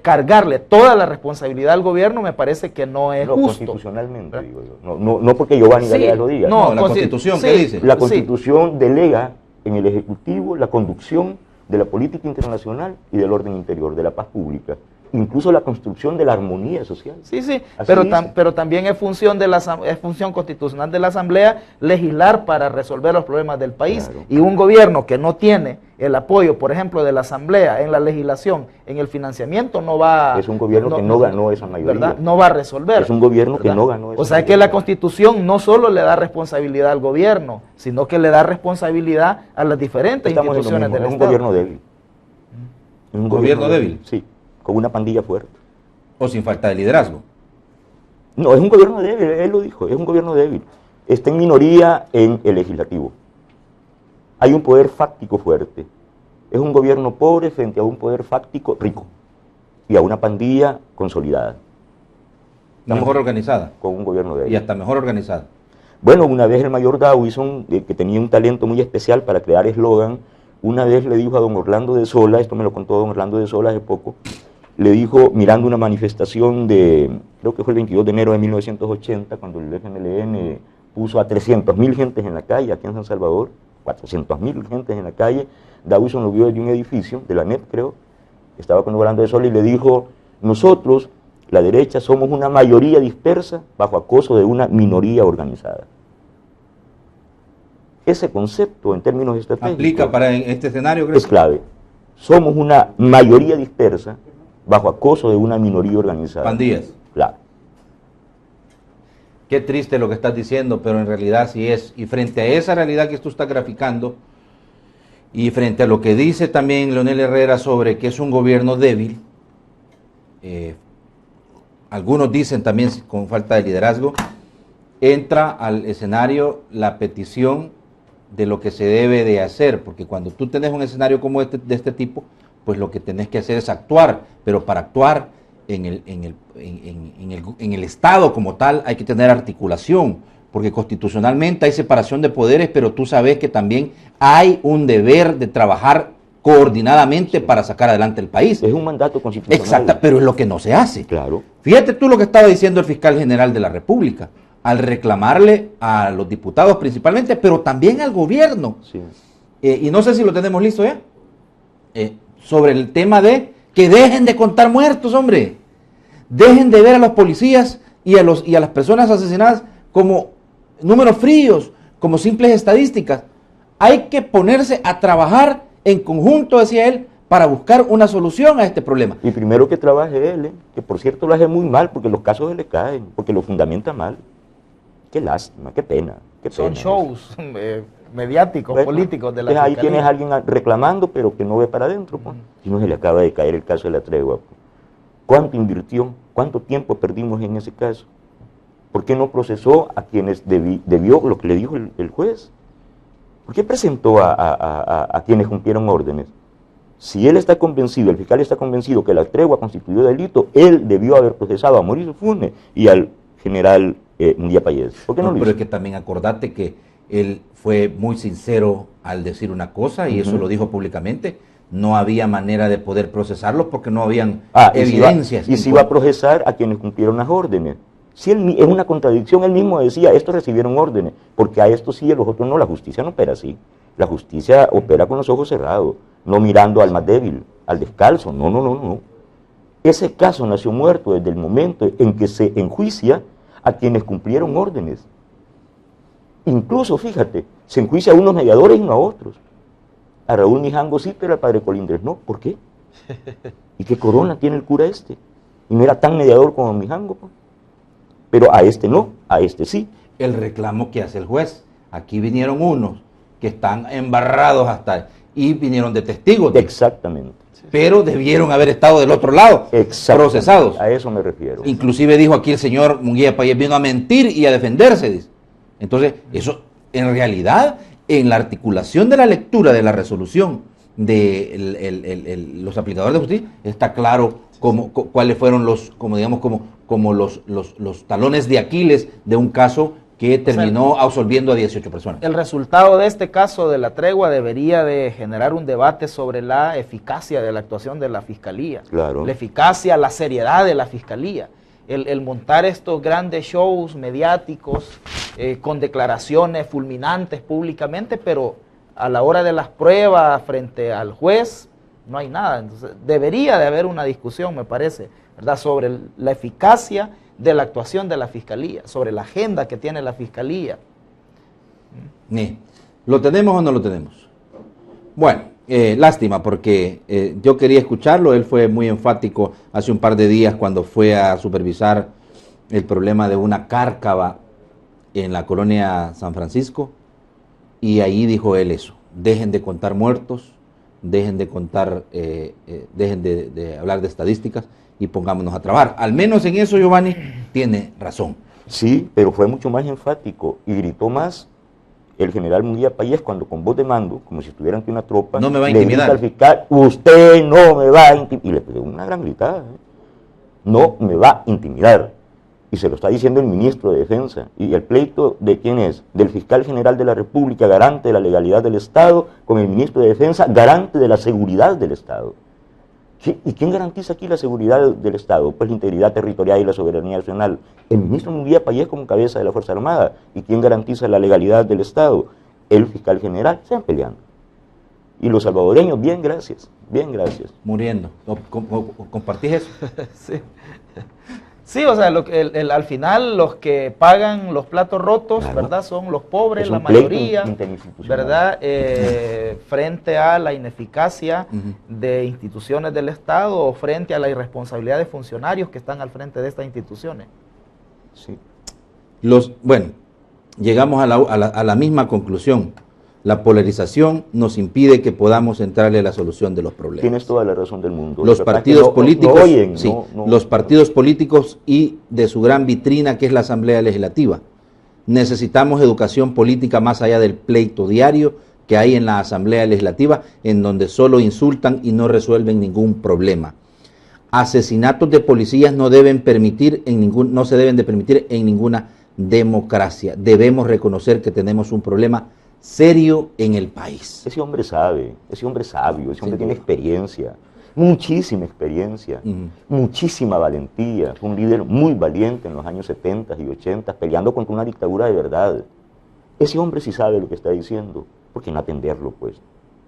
D: Cargarle toda la responsabilidad al gobierno me parece que no es justo.
C: Constitucionalmente, digo yo. No porque Giovanni Galeas lo diga.
A: No, la Constitución, ¿qué dice?
C: La Constitución delega en el Ejecutivo la conducción de la política internacional y del orden interior, de la paz pública, incluso la construcción de la armonía social.
D: Sí, sí,
C: Así
D: pero también es función constitucional de la Asamblea legislar para resolver los problemas del país.
C: Claro.
D: Y un gobierno que no tiene el apoyo, por ejemplo, de la Asamblea en la legislación, en el financiamiento, no va...
C: Es un gobierno que no ganó esa mayoría.
D: ¿verdad? No va a resolver.
C: Es un gobierno que
D: ¿verdad?
C: no ganó esa
D: O sea que
C: mayoría.
D: la Constitución no solo le da responsabilidad al gobierno, sino que le da responsabilidad a las diferentes
C: Estamos en lo
D: instituciones
C: mismo,
D: del
C: es un
D: Estado.
C: gobierno débil. Es un
A: ¿Gobierno débil?
C: Sí, con una pandilla fuerte.
A: O sin falta de liderazgo.
C: No, es un gobierno débil, él lo dijo, es un gobierno débil. Está en minoría en el legislativo. Hay un poder fáctico fuerte. Es un gobierno pobre frente a un poder fáctico rico. Y a una pandilla consolidada.
A: La mejor organizada.
C: Con un gobierno débil.
A: Y hasta mejor organizada.
C: Bueno, una vez el mayor Dawson, que tenía un talento muy especial para crear eslogan, una vez le dijo a don Orlando de Sola, esto me lo contó don Orlando de Sola hace poco, le dijo, mirando una manifestación de, creo que fue el 22 de enero de 1980, cuando el FMLN puso a 300.000 gentes en la calle, aquí en San Salvador, 400.000 gentes en la calle, Dawson lo vio desde un edificio, de la NET creo, estaba con Orlando de Sola y le dijo, nosotros, la derecha, somos una mayoría dispersa bajo acoso de una minoría organizada. Ese concepto en términos estratégicos
A: ¿Aplica para este escenario, crees?
C: es clave. Somos una mayoría dispersa bajo acoso de una minoría organizada.
A: Pandillas.
C: Claro.
A: Qué triste lo que estás diciendo, pero en realidad sí es. Y frente a esa realidad que tú estás graficando, y frente a lo que dice también Leonel Herrera sobre que es un gobierno débil, algunos dicen también con falta de liderazgo, entra al escenario la petición de lo que se debe de hacer, porque cuando tú tenés un escenario como de este tipo, pues lo que tenés que hacer es actuar, pero para actuar en el Estado como tal hay que tener articulación, porque constitucionalmente hay separación de poderes, pero tú sabes que también hay un deber de trabajar coordinadamente para sacar adelante el país.
C: Es un mandato constitucional.
A: Exacto, pero es lo que no se hace.
C: Claro.
A: Fíjate tú lo que estaba diciendo el fiscal general de la República, al reclamarle a los diputados principalmente, pero también al gobierno.
C: Sí.
A: Y no sé si lo tenemos listo ya, sobre el tema de que dejen de contar muertos, hombre. Dejen de ver a los policías y a las personas asesinadas como números fríos, como simples estadísticas. Hay que ponerse a trabajar en conjunto, decía él, para buscar una solución a este problema.
C: Y primero que trabaje él, que por cierto lo hace muy mal, porque los casos se le caen, porque lo fundamenta mal. Qué lástima, qué pena.
D: Son shows mediáticos,
C: Bueno,
D: políticos de la
C: ahí
D: fiscalía.
C: tienes a alguien reclamando, pero que no ve para adentro. Pues. Y no se le acaba de caer el caso de la tregua. Pues. ¿Cuánto invirtió? ¿Cuánto tiempo perdimos en ese caso? ¿Por qué no procesó a quienes debió lo que le dijo el juez? ¿Por qué presentó a quienes cumplieron órdenes? Si él está convencido, el fiscal está convencido que la tregua constituyó delito, él debió haber procesado a Mauricio Funes y al general Munguía Payés. ¿Por qué no lo
A: pero
C: hizo?
A: es que también acordate que él fue muy sincero al decir una cosa, y eso lo dijo públicamente. No había manera de poder procesarlo porque no habían evidencias.
C: Y si iba a procesar a quienes cumplieron las órdenes. Si él, es una contradicción, él mismo decía, estos recibieron órdenes, porque a estos sí y a los otros no. La justicia no opera así. La justicia opera con los ojos cerrados, no mirando al más débil, al descalzo. No. Ese caso nació muerto desde el momento en que se enjuicia a quienes cumplieron órdenes. Incluso, fíjate, se enjuicia a unos mediadores y no a otros. A Raúl Mijango sí, pero al padre Colindres no. ¿Por qué? ¿Y qué corona tiene el cura este? Y no era tan mediador como Mijango, pues. Pero a este no, a este sí.
A: El reclamo que hace el juez. Aquí vinieron unos que están embarrados hasta y vinieron de testigos.
C: Exactamente.
A: Pero debieron haber estado del otro lado, procesados.
C: A eso me refiero.
A: Inclusive dijo aquí el señor Munguía Payés, vino a mentir y a defenderse, dice. Entonces, eso en realidad, en la articulación de la lectura de la resolución de los aplicadores de justicia, está claro cuáles fueron los, como digamos, como los talones de Aquiles de un caso que terminó absolviendo a 18 personas.
D: El resultado de este caso de la tregua debería de generar un debate sobre la eficacia de la actuación de la Fiscalía.
C: Claro.
D: La eficacia, la seriedad de la Fiscalía. El montar estos grandes shows mediáticos con declaraciones fulminantes públicamente, pero a la hora de las pruebas frente al juez no hay nada. Entonces, debería de haber una discusión, me parece, ¿verdad?, sobre la eficacia de la actuación de la Fiscalía, sobre la agenda que tiene la Fiscalía.
A: ¿Lo tenemos o no lo tenemos? Bueno, lástima, porque yo quería escucharlo. Él fue muy enfático hace un par de días cuando fue a supervisar el problema de una cárcava en la colonia San Francisco, y ahí dijo él eso: dejen de contar muertos, dejen de contar, dejen de hablar de estadísticas y pongámonos a trabajar. Al menos en eso Giovanni tiene razón.
C: Sí, pero fue mucho más enfático y gritó más el general Munguía Payés cuando con voz de mando, como si estuviera ante una tropa,
A: no me va a
C: le
A: intimidar
C: grita al fiscal: usted no me va a intimidar. Y le pegó una gran gritada, no me va a intimidar. Y se lo está diciendo el ministro de Defensa. ¿Y el pleito de quién es? Del fiscal general de la República, garante de la legalidad del Estado, con el ministro de Defensa, garante de la seguridad del Estado. ¿Y quién garantiza aquí la seguridad del Estado? Pues la integridad territorial y la soberanía nacional. El ministro Munguía Payés como cabeza de la Fuerza Armada. ¿Y quién garantiza la legalidad del Estado? El fiscal general. Se van peleando. Y los salvadoreños, bien, gracias. Bien, gracias.
A: Muriendo. ¿Compartís eso?
D: Sí. Sí, o sea, al final los que pagan los platos rotos, claro, ¿verdad?, son los pobres, la mayoría, ¿verdad?, frente a la ineficacia de instituciones del Estado o frente a la irresponsabilidad de funcionarios que están al frente de estas instituciones.
A: Sí. Bueno, llegamos a la misma conclusión. La polarización nos impide que podamos entrarle a la solución de los problemas.
C: Tienes toda la razón del mundo.
A: Los partidos políticos, los partidos políticos y de su gran vitrina que es la Asamblea Legislativa. Necesitamos educación política más allá del pleito diario que hay en la Asamblea Legislativa, en donde solo insultan y no resuelven ningún problema. Asesinatos de policías no se deben de permitir en ninguna democracia. Debemos reconocer que tenemos un problema serio en el país.
C: Ese hombre sabe, ese hombre es sabio, ese hombre tiene experiencia, muchísima experiencia, muchísima valentía. Fue un líder muy valiente en los años 70 y 80, peleando contra una dictadura de verdad. Ese hombre sí sabe lo que está diciendo. ¿Por qué no atenderlo, pues?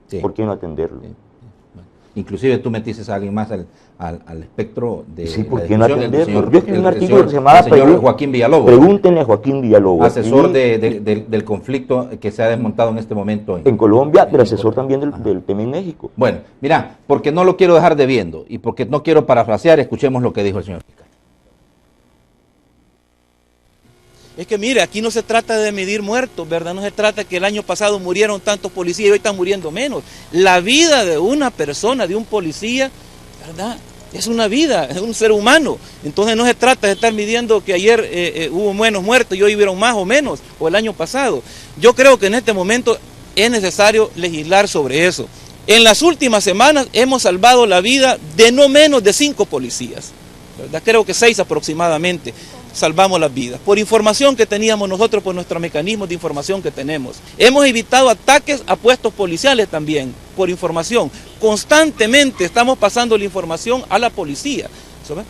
C: Sí. ¿Por qué no atenderlo? Sí.
A: Bueno, inclusive tú metiste a alguien más al espectro de...
C: Sí, ¿por qué no atenderlo? Yo escribí un artículo que se
A: llamaba Joaquín Villalobos.
C: Pregúntenle a Joaquín Villalobos.
A: Asesor del conflicto que se ha desmontado en este momento
C: en Colombia, pero asesor también del tema en México.
A: Bueno, mira, porque no lo quiero dejar debiendo y porque no quiero parafrasear, escuchemos lo que dijo el señor.
E: Es que mire, aquí no se trata de medir muertos, ¿verdad? No se trata que el año pasado murieron tantos policías y hoy están muriendo menos. La vida de una persona, de un policía, ¿verdad?, es una vida, es un ser humano. Entonces no se trata de estar midiendo que ayer hubo menos muertos y hoy hubieron más o menos, o el año pasado. Yo creo que en este momento es necesario legislar sobre eso. En las últimas semanas hemos salvado la vida de no menos de 5 policías, ¿verdad? Creo que 6 aproximadamente. Salvamos las vidas, por información que teníamos nosotros, por nuestros mecanismos de información que tenemos. Hemos evitado ataques a puestos policiales también, por información. Constantemente estamos pasando la información a la policía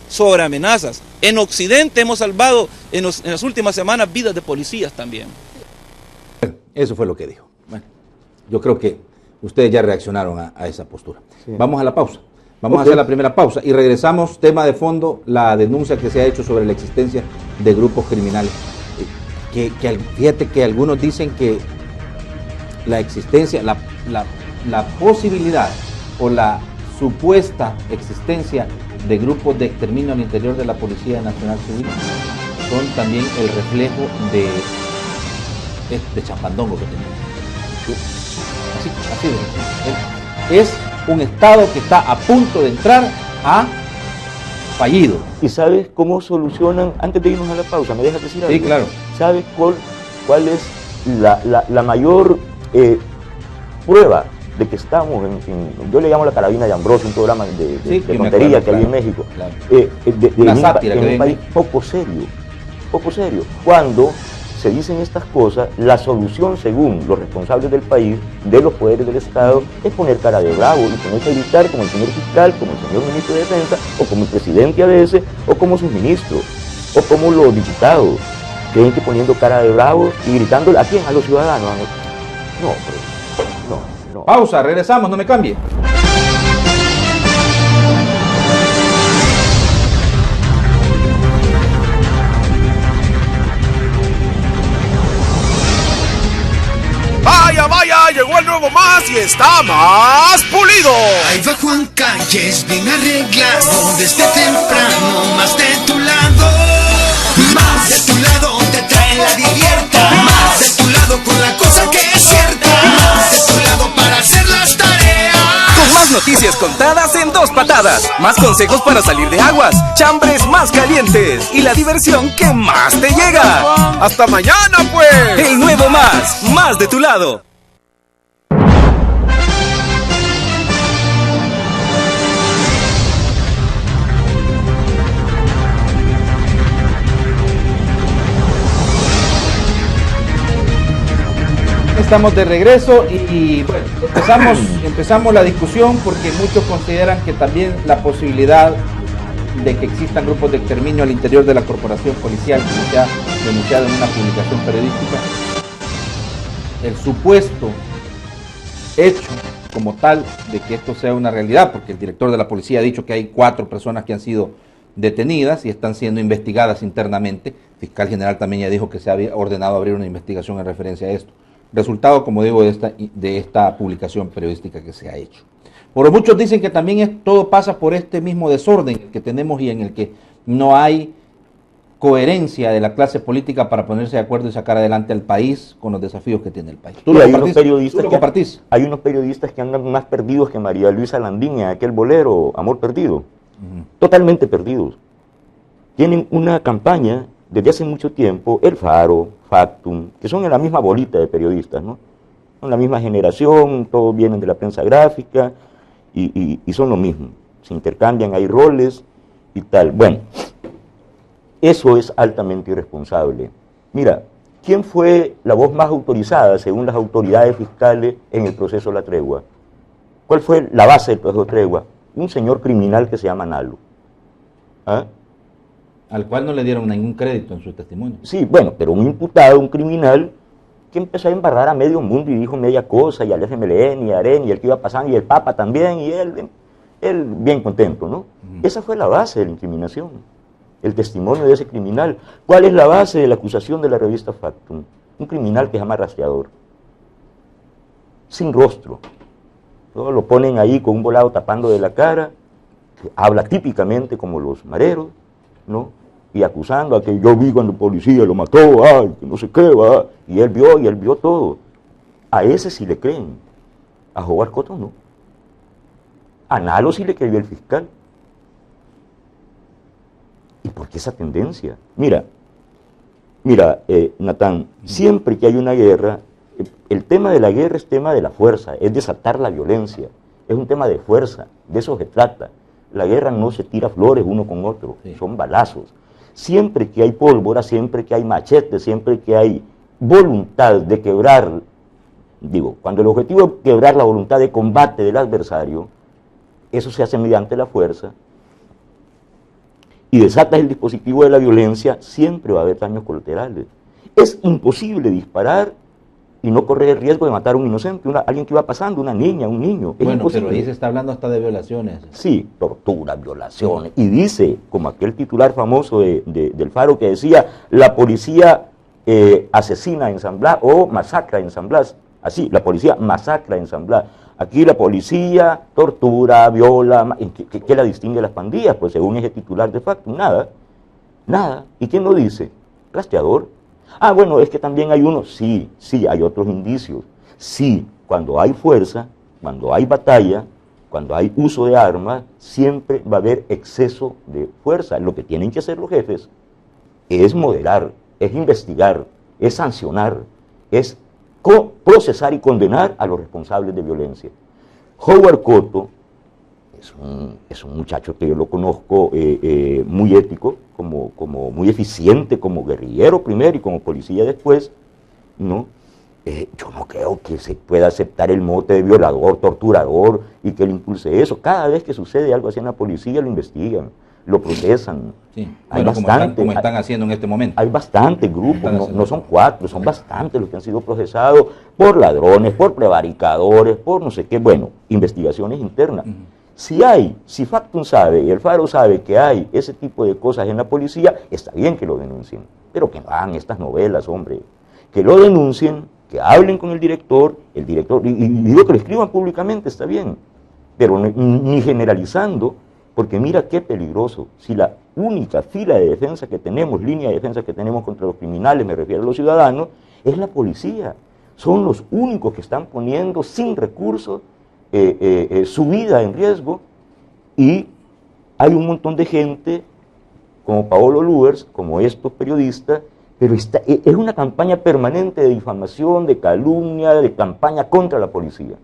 E: sobre amenazas. En Occidente hemos salvado en las últimas semanas vidas de policías también.
A: Eso fue lo que dijo. Bueno, yo creo que ustedes ya reaccionaron a esa postura. Sí. Vamos a la pausa. Vamos a hacer la primera pausa y regresamos. Tema de fondo, la denuncia que se ha hecho sobre la existencia de grupos criminales. Fíjate que algunos dicen que la existencia, la posibilidad o la supuesta existencia de grupos de exterminio al interior de la Policía Nacional Civil son también el reflejo de este chapandongo que tenemos. Así de. Es un Estado que está a punto de entrar a fallido.
C: ¿Y sabes cómo solucionan? Antes de irnos a la pausa, ¿me dejas decir algo?
A: Sí, claro.
C: ¿Sabes cuál es la mayor prueba de que estamos yo le llamo la carabina de Ambrosio, un programa de tontería que hay en México,
A: claro. Una sátira
C: en un país poco serio, cuando se dicen estas cosas, la solución según los responsables del país, de los poderes del Estado, es poner cara de bravo y ponerse a gritar como el señor fiscal, como el señor ministro de Defensa, o como el presidente a veces, o como sus ministros, o como los diputados. Creen que poniendo cara de bravo y gritándole, ¿a quién? A los ciudadanos. No, pero, no.
A: Pausa, regresamos, no me cambie.
F: Vaya, vaya, llegó el nuevo Más y está más pulido.
G: Ahí va Juan Calles, bien arreglado, desde temprano, más de tu lado. Más de tu lado te trae la divierta. Más de tu lado con la cosa que es cierta. Más de tu lado para hacer las tareas.
H: Con más noticias contadas en 2 patadas. Más consejos para salir de aguas. Chambres más calientes. Y la diversión que más te llega.
F: Hasta mañana, pues.
H: El nuevo Más de tu lado.
A: Estamos de regreso y bueno, empezamos la discusión porque muchos consideran que también la posibilidad de que existan grupos de exterminio al interior de la corporación policial, como se ha denunciado en una publicación periodística, el supuesto hecho como tal de que esto sea una realidad, porque el director de la policía ha dicho que hay 4 personas que han sido detenidas y están siendo investigadas internamente. El fiscal general también ya dijo que se había ordenado abrir una investigación en referencia a esto. Resultado, como digo, de esta publicación periodística que se ha hecho. Por muchos dicen que también todo pasa por este mismo desorden que tenemos y en el que no hay coherencia de la clase política para ponerse de acuerdo y sacar adelante al país con los desafíos que tiene el país. ¿Tú lo compartís?
C: Hay unos periodistas que andan más perdidos que María Luisa Landín en aquel bolero, Amor Perdido. Totalmente perdidos. Tienen una campaña desde hace mucho tiempo, El Faro, Factum, que son en la misma bolita de periodistas, ¿no? Son la misma generación, todos vienen de la prensa gráfica y son lo mismo. Se intercambian, hay roles y tal. Bueno, eso es altamente irresponsable. Mira, ¿quién fue la voz más autorizada, según las autoridades fiscales, en el proceso de la tregua? ¿Cuál fue la base del proceso de tregua? Un señor criminal que se llama Nalo. ¿Ah?
A: Al cual no le dieron ningún crédito en su testimonio.
C: Sí, bueno, pero un imputado, un criminal, que empezó a embarrar a medio mundo y dijo media cosa, y al FMLN, y a Aren, y el que iba pasando, y el Papa también, y él bien contento, ¿no? Esa fue la base de la incriminación, el testimonio de ese criminal. ¿Cuál es la base de la acusación de la revista Factum? Un criminal que se llama rastreador, sin rostro. ¿No? Lo ponen ahí con un volado tapando de la cara, que habla típicamente como los mareros, ¿no? Y acusando a que yo vi cuando el policía lo mató, ay, que no sé qué, va, y él vio todo. A ese sí le creen, a Howard Cotton no. A Nalo sí le creyó el fiscal. ¿Y por qué esa tendencia? Mira, Natán, siempre que hay una guerra, el tema de la guerra es tema de la fuerza, es desatar la violencia, es un tema de fuerza, de eso se trata. La guerra no se tira flores uno con otro, son balazos. Siempre que hay pólvora, siempre que hay machetes, siempre que hay voluntad de quebrar, cuando el objetivo es quebrar la voluntad de combate del adversario, eso se hace mediante la fuerza, y desatas el dispositivo de la violencia, siempre va a haber daños colaterales. Es imposible disparar y no correr el riesgo de matar a un inocente, alguien que iba pasando, una niña, un niño. Es imposible.
A: Pero ahí se está hablando hasta de violaciones.
C: Sí, tortura, violaciones. Y dice, como aquel titular famoso del Faro que decía, la policía asesina en San Blas o masacra en San Blas. Así, la policía masacra en San Blas. aquí la policía tortura, viola, ¿qué la distingue de las pandillas? Pues según ese titular de facto, nada, nada. ¿Y quién lo dice? Rastreador. Ah, bueno, es que también hay uno, sí, hay otros indicios. Sí, cuando hay fuerza, cuando hay batalla, cuando hay uso de armas, siempre va a haber exceso de fuerza. Lo que tienen que hacer los jefes es moderar, es investigar, es sancionar, es procesar y condenar a los responsables de violencia. Howard Cotto es un muchacho que yo lo conozco muy ético, como muy eficiente, como guerrillero primero y como policía después, ¿no? Yo no creo que se pueda aceptar el mote de violador, torturador y que él impulse eso. Cada vez que sucede algo así en la policía lo investigan, lo procesan.
A: Sí.
C: Hay
A: Bueno,
C: bastante,
A: como están haciendo en este momento.
C: hay bastantes grupos, no son 4, son bastantes los que han sido procesados por ladrones, por prevaricadores, por no sé qué, bueno, investigaciones internas. Si Factum sabe y el Faro sabe que hay ese tipo de cosas en la policía, está bien que lo denuncien, pero que no hagan estas novelas, hombre, que lo denuncien, que hablen con el director, y digo que lo escriban públicamente, está bien, pero ni generalizando, porque mira qué peligroso, si la única fila de defensa que tenemos, línea de defensa que tenemos contra los criminales, me refiero a los ciudadanos, es la policía. Son los únicos que están poniendo sin recursos su vida en riesgo, y hay un montón de gente como Paolo Luers, como estos periodistas, pero es una campaña permanente de difamación, de calumnia, de campaña contra la policía.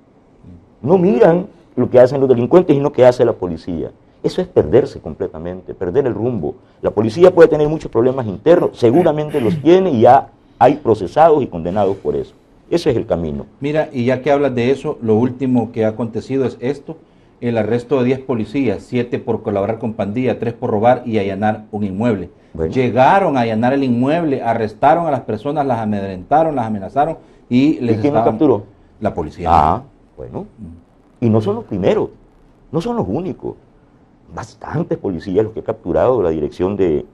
C: No miran lo que hacen los delincuentes y no que hace la policía. Eso es perderse completamente, perder el rumbo. La policía puede tener muchos problemas internos, seguramente los tiene y ya hay procesados y condenados por eso. Ese es el camino.
A: Mira, y ya que hablas de eso, lo último que ha acontecido es esto, el arresto de 10 policías, 7 por colaborar con pandilla, 3 por robar y allanar un inmueble. Bueno. Llegaron a allanar el inmueble, arrestaron a las personas, las amedrentaron, las amenazaron y les
C: quién los capturó?
A: La policía.
C: Ah, bueno. Y no son los primeros, no son los únicos. Bastantes policías los que ha capturado la dirección de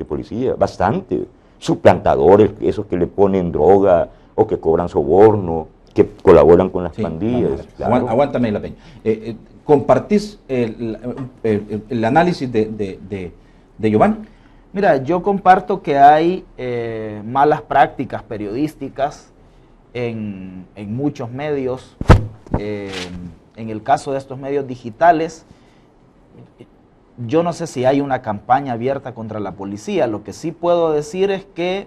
C: policía, bastantes. Suplantadores, esos que le ponen droga o que cobran soborno, que colaboran con las pandillas.
A: Claro. Aguántame la peña. ¿Compartís el análisis de Giovanni?
D: Mira, yo comparto que hay malas prácticas periodísticas en muchos medios. En el caso de estos medios digitales, yo no sé si hay una campaña abierta contra la policía. Lo que sí puedo decir es que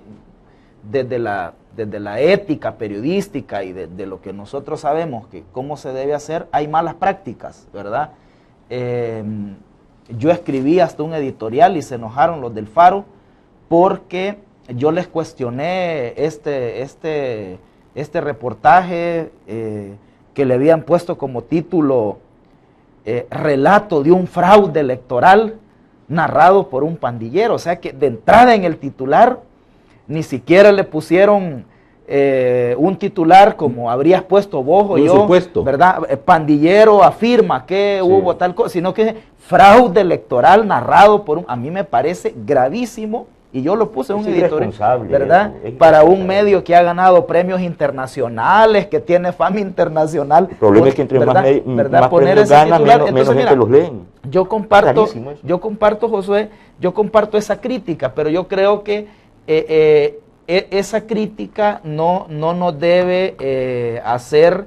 D: desde la ética periodística y de lo que nosotros sabemos que cómo se debe hacer, hay malas prácticas, ¿verdad? Yo escribí hasta un editorial y se enojaron los del Faro porque yo les cuestioné este reportaje que le habían puesto como título relato de un fraude electoral narrado por un pandillero. O sea que de entrada en el titular ni siquiera le pusieron un titular como habrías puesto vos o yo,
A: supuesto,
D: ¿verdad? Pandillero afirma que hubo tal cosa, sino que fraude electoral narrado por un... A mí me parece gravísimo, y yo lo puse en un editorial, ¿verdad? Para un medio que ha ganado premios internacionales, que tiene fama internacional.
C: El problema es que entre más premios gana, menos gente los leen.
D: Yo comparto, Josué, yo comparto esa crítica, pero yo creo que esa crítica no nos debe hacer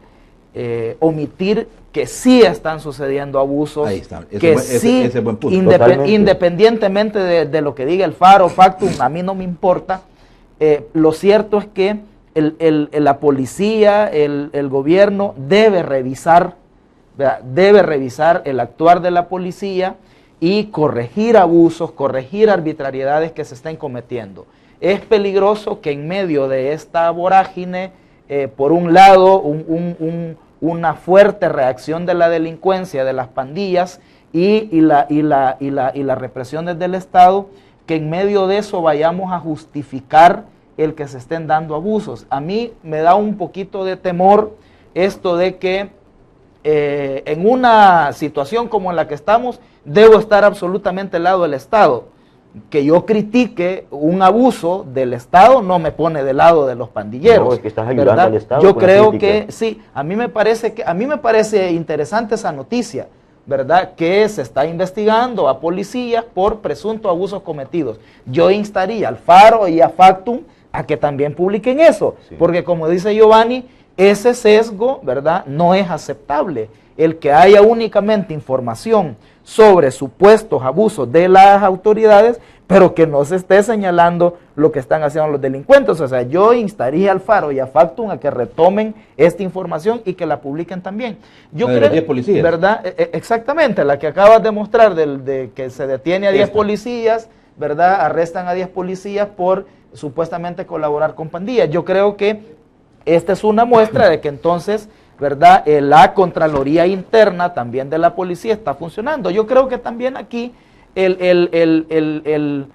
D: omitir que sí están sucediendo abusos. Ahí está. Ese es buen punto. Independientemente de lo que diga el Faro, Factum, a mí no me importa. Lo cierto es que la policía, el gobierno debe revisar el actuar de la policía y corregir abusos, corregir arbitrariedades que se estén cometiendo. Es peligroso que en medio de esta vorágine, por un lado, una fuerte reacción de la delincuencia, de las pandillas y la represión desde el Estado, que en medio de eso vayamos a justificar el que se estén dando abusos. A mí me da un poquito de temor esto de que en una situación como en la que estamos, debo estar absolutamente al lado del Estado, que yo critique un abuso del Estado no me pone del lado de los pandilleros.
C: No, es que estás ayudando
D: ¿verdad?
C: al Estado.
D: Yo
C: con la
D: creo
C: crítica.
D: que sí, a mí me parece interesante esa noticia, ¿verdad? Que se está investigando a policías por presuntos abusos cometidos. Yo instaría al Faro y a Factum a que también publiquen eso,
C: Sí.
D: porque como dice Giovanni, ese sesgo, ¿verdad? No es aceptable. El que haya únicamente información sobre supuestos abusos de las autoridades, pero que no se esté señalando lo que están haciendo los delincuentes. O sea, yo instaría al Faro y a Factum a que retomen esta información y que la publiquen también. Yo
A: La de los 10 policías.
D: ¿verdad? Exactamente, la que acabas de mostrar de que se detiene a 10
A: Esta.
D: policías, ¿verdad? Arrestan a 10 policías por supuestamente colaborar con pandillas. Yo creo que esta es una muestra de que entonces, ¿verdad? La Contraloría Interna también de la policía está funcionando. Yo creo que también aquí el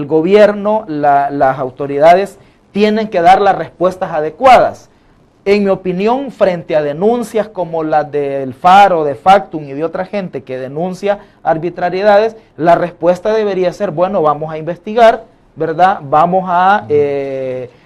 D: gobierno, las autoridades tienen que dar las respuestas adecuadas. En mi opinión, frente a denuncias como las del Faro, de Factum y de otra gente que denuncia arbitrariedades, la respuesta debería ser, bueno, vamos a investigar, ¿verdad? Vamos a...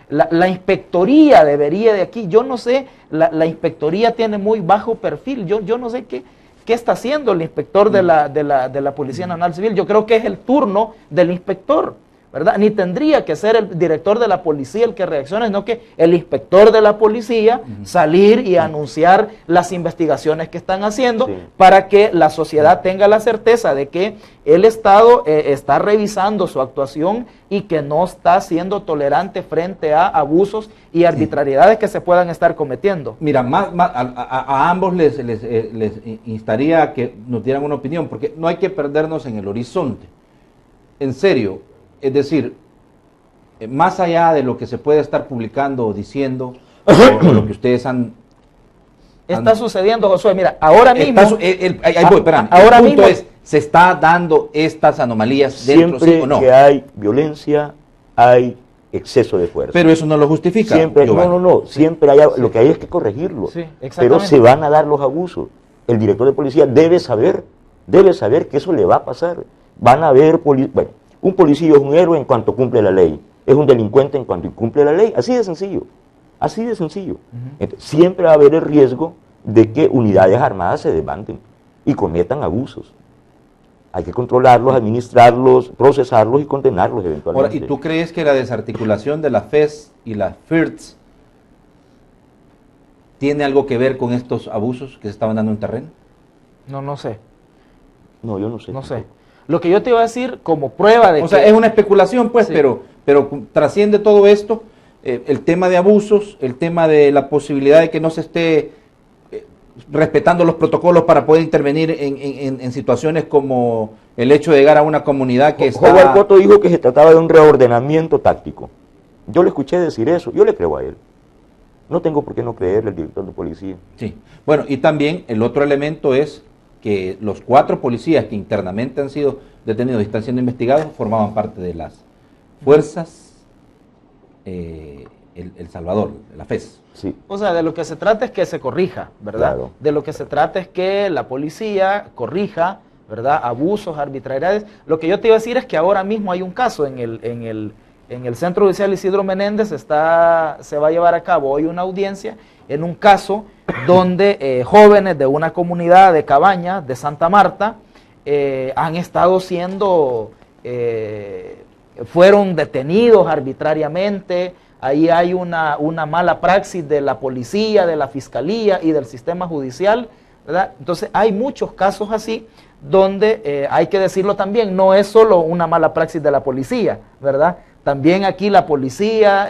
D: La inspectoría debería de aquí, yo no sé, la inspectoría tiene muy bajo perfil, yo no sé qué está haciendo el inspector de la Policía Nacional Civil. Yo creo que es el turno del inspector, ¿verdad? Ni tendría que ser el director de la policía el que reaccione, sino que el inspector de la policía salir y anunciar las investigaciones que están haciendo,
C: Sí.
D: para que la sociedad tenga la certeza de que el Estado está revisando su actuación y que no está siendo tolerante frente a abusos y arbitrariedades que se puedan estar cometiendo.
A: Mira, a ambos les instaría a que nos dieran una opinión, porque no hay que perdernos en el horizonte. En serio, es decir, más allá de lo que se puede estar publicando o diciendo, o lo que ustedes han...
D: Está sucediendo, Josué, mira, ahora mismo...
A: ahí voy, espérame.
D: ahora
A: El punto
D: mismo-
A: es, ¿se está dando estas anomalías dentro,
C: Siempre
A: sí o no?
C: que hay violencia, hay exceso de fuerza.
A: Pero eso no lo justifica.
C: Siempre,
A: Giovanni.
C: no, siempre hay, lo que hay es que corregirlo.
D: Sí,
C: pero
D: exactamente.
C: se van a dar los abusos. El director de policía debe saber que eso le va a pasar. Van a haber, bueno, un policía es un héroe en cuanto cumple la ley, es un delincuente en cuanto incumple la ley, así de sencillo, así de sencillo. Entonces, siempre va a haber el riesgo de que unidades armadas se desbanden y cometan abusos. Hay que controlarlos, administrarlos, procesarlos y condenarlos eventualmente.
A: Ahora, ¿y tú crees que la desarticulación de la FES y la FIRTS tiene algo que ver con estos abusos que se estaban dando en terreno?
D: No sé,
C: No, yo no sé.
D: no sé. Lo que yo te iba a decir como prueba de
A: O sea, es una especulación, pues,
D: Sí.
A: pero trasciende todo esto, el tema de abusos, el tema de la posibilidad de que no se esté respetando los protocolos para poder intervenir en situaciones como el hecho de llegar a una comunidad que
C: Howard
A: está...
C: Cotto dijo que se trataba de un reordenamiento táctico. Yo le escuché decir eso, yo le creo a él. No tengo por qué no creerle al director de policía.
A: Sí. Bueno, y también el otro elemento es que los 4 policías que internamente han sido detenidos y están siendo investigados formaban parte de las fuerzas El Salvador, la FES.
C: Sí.
D: O sea, de lo que se trata es que se corrija, ¿verdad?
C: Claro.
D: De lo que se trata es que la policía corrija, ¿verdad? Abusos, arbitrariedades. Lo que yo te iba a decir es que ahora mismo hay un caso en el Centro Judicial Isidro Menéndez, se va a llevar a cabo hoy una audiencia en un caso donde jóvenes de una comunidad de Cabaña, de Santa Marta, han estado siendo, fueron detenidos arbitrariamente. Ahí hay una mala praxis de la policía, de la fiscalía y del sistema judicial, ¿verdad? Entonces hay muchos casos así donde hay que decirlo también, no es solo una mala praxis de la policía, ¿verdad? También aquí la policía,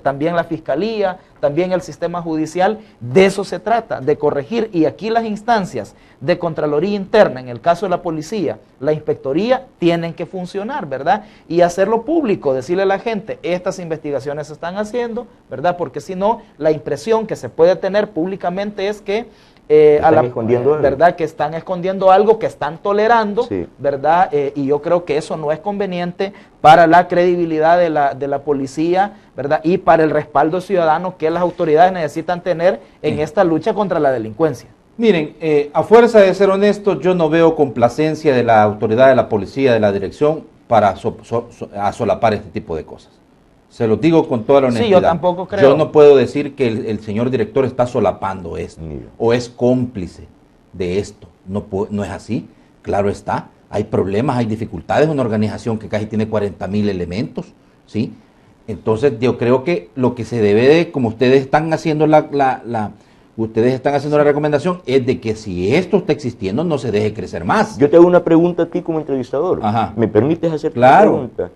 D: también la fiscalía, también el sistema judicial, de eso se trata, de corregir. Y aquí las instancias de Contraloría Interna, en el caso de la policía, la inspectoría, tienen que funcionar, ¿verdad? Y hacerlo público, decirle a la gente, estas investigaciones se están haciendo, ¿verdad? Porque si no, la impresión que se puede tener públicamente es que
C: escondiendo algo.
D: ¿verdad? Que están escondiendo algo, que están tolerando,
C: Sí.
D: ¿verdad? Y yo creo que eso no es conveniente para la credibilidad de la policía, ¿verdad? Y para el respaldo ciudadano que las autoridades necesitan tener en esta lucha contra la delincuencia.
A: Miren, a fuerza de ser honestos, yo no veo complacencia de la autoridad de la policía, de la dirección, para solapar este tipo de cosas. Se lo digo con toda la honestidad.
D: Sí, yo tampoco creo.
A: Yo no puedo decir que el señor director está solapando esto o es cómplice de esto. No es así. Claro está. Hay problemas, hay dificultades. Una organización que casi tiene 40,000 elementos, ¿sí? Entonces yo creo que lo que se debe de, como ustedes están haciendo ustedes están haciendo la recomendación, es de que si esto está existiendo, no se deje crecer más.
C: Yo te hago una pregunta a ti como entrevistador.
A: Ajá.
C: ¿Me permites hacer
A: Claro.
C: una pregunta?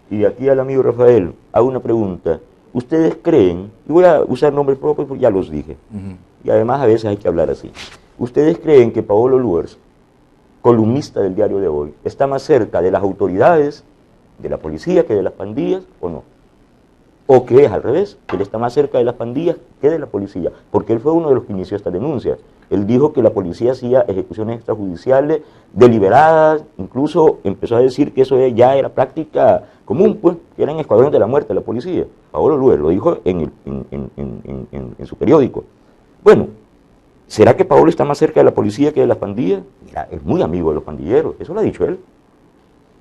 C: Y aquí al amigo Rafael, hago una pregunta. ¿Ustedes creen, y voy a usar nombres propios porque ya los dije, y además a veces hay que hablar así, ¿ustedes creen que Paolo Luers, columnista del diario de hoy, está más cerca de las autoridades, de la policía, que de las pandillas, o no? ¿O que es al revés, que él está más cerca de las pandillas que de la policía? Porque él fue uno de los que inició esta denuncia. Él dijo que la policía hacía ejecuciones extrajudiciales deliberadas, incluso empezó a decir que eso ya era práctica común, pues, que eran escuadrones de la muerte de la policía. Paolo Luers lo dijo en su periódico. Bueno, ¿será que Paolo está más cerca de la policía que de las pandillas? Mira, es muy amigo de los pandilleros, eso lo ha dicho él.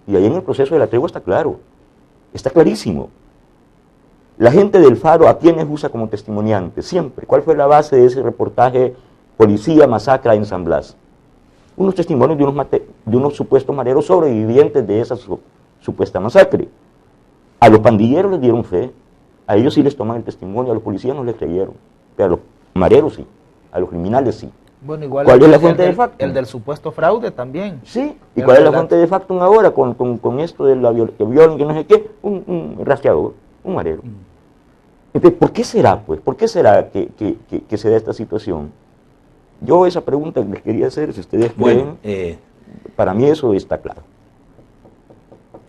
C: Y ahí en el proceso de la tregua está claro, está clarísimo. La gente del Faro, ¿a quiénes usa como testimoniantes? Siempre. ¿Cuál fue la base de ese reportaje Policía Masacra en San Blas? Unos testimonios de unos supuestos mareros sobrevivientes de esa supuesta masacre. A los pandilleros les dieron fe, a ellos sí les toman el testimonio, a los policías no les creyeron, pero a los mareros sí, a los criminales sí.
D: Bueno, igual
C: ¿Cuál es la fuente de facto?
D: El del supuesto fraude también.
C: Sí, ¿y cuál es la fuente de facto ahora con esto de la que violan, que no sé qué? Un rastreador, un marero. Entonces, ¿por qué será, pues? ¿Por qué será que se da esta situación? Yo esa pregunta les quería hacer, si ustedes creen, para mí eso está claro.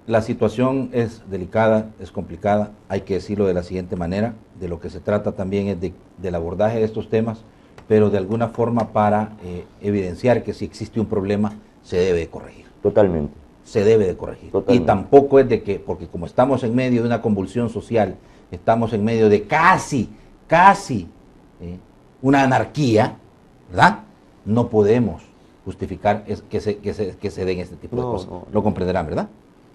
A: La situación es delicada, es complicada, hay que decirlo de la siguiente manera, de lo que se trata también es del abordaje de estos temas, pero de alguna forma para evidenciar que si existe un problema, se debe de corregir.
C: Totalmente.
A: Se debe de corregir.
C: Totalmente.
A: Y tampoco es de que, porque como estamos en medio de una convulsión social, estamos en medio de casi una anarquía, ¿verdad? No podemos justificar que se den este tipo de cosas. No. Lo comprenderán, ¿verdad?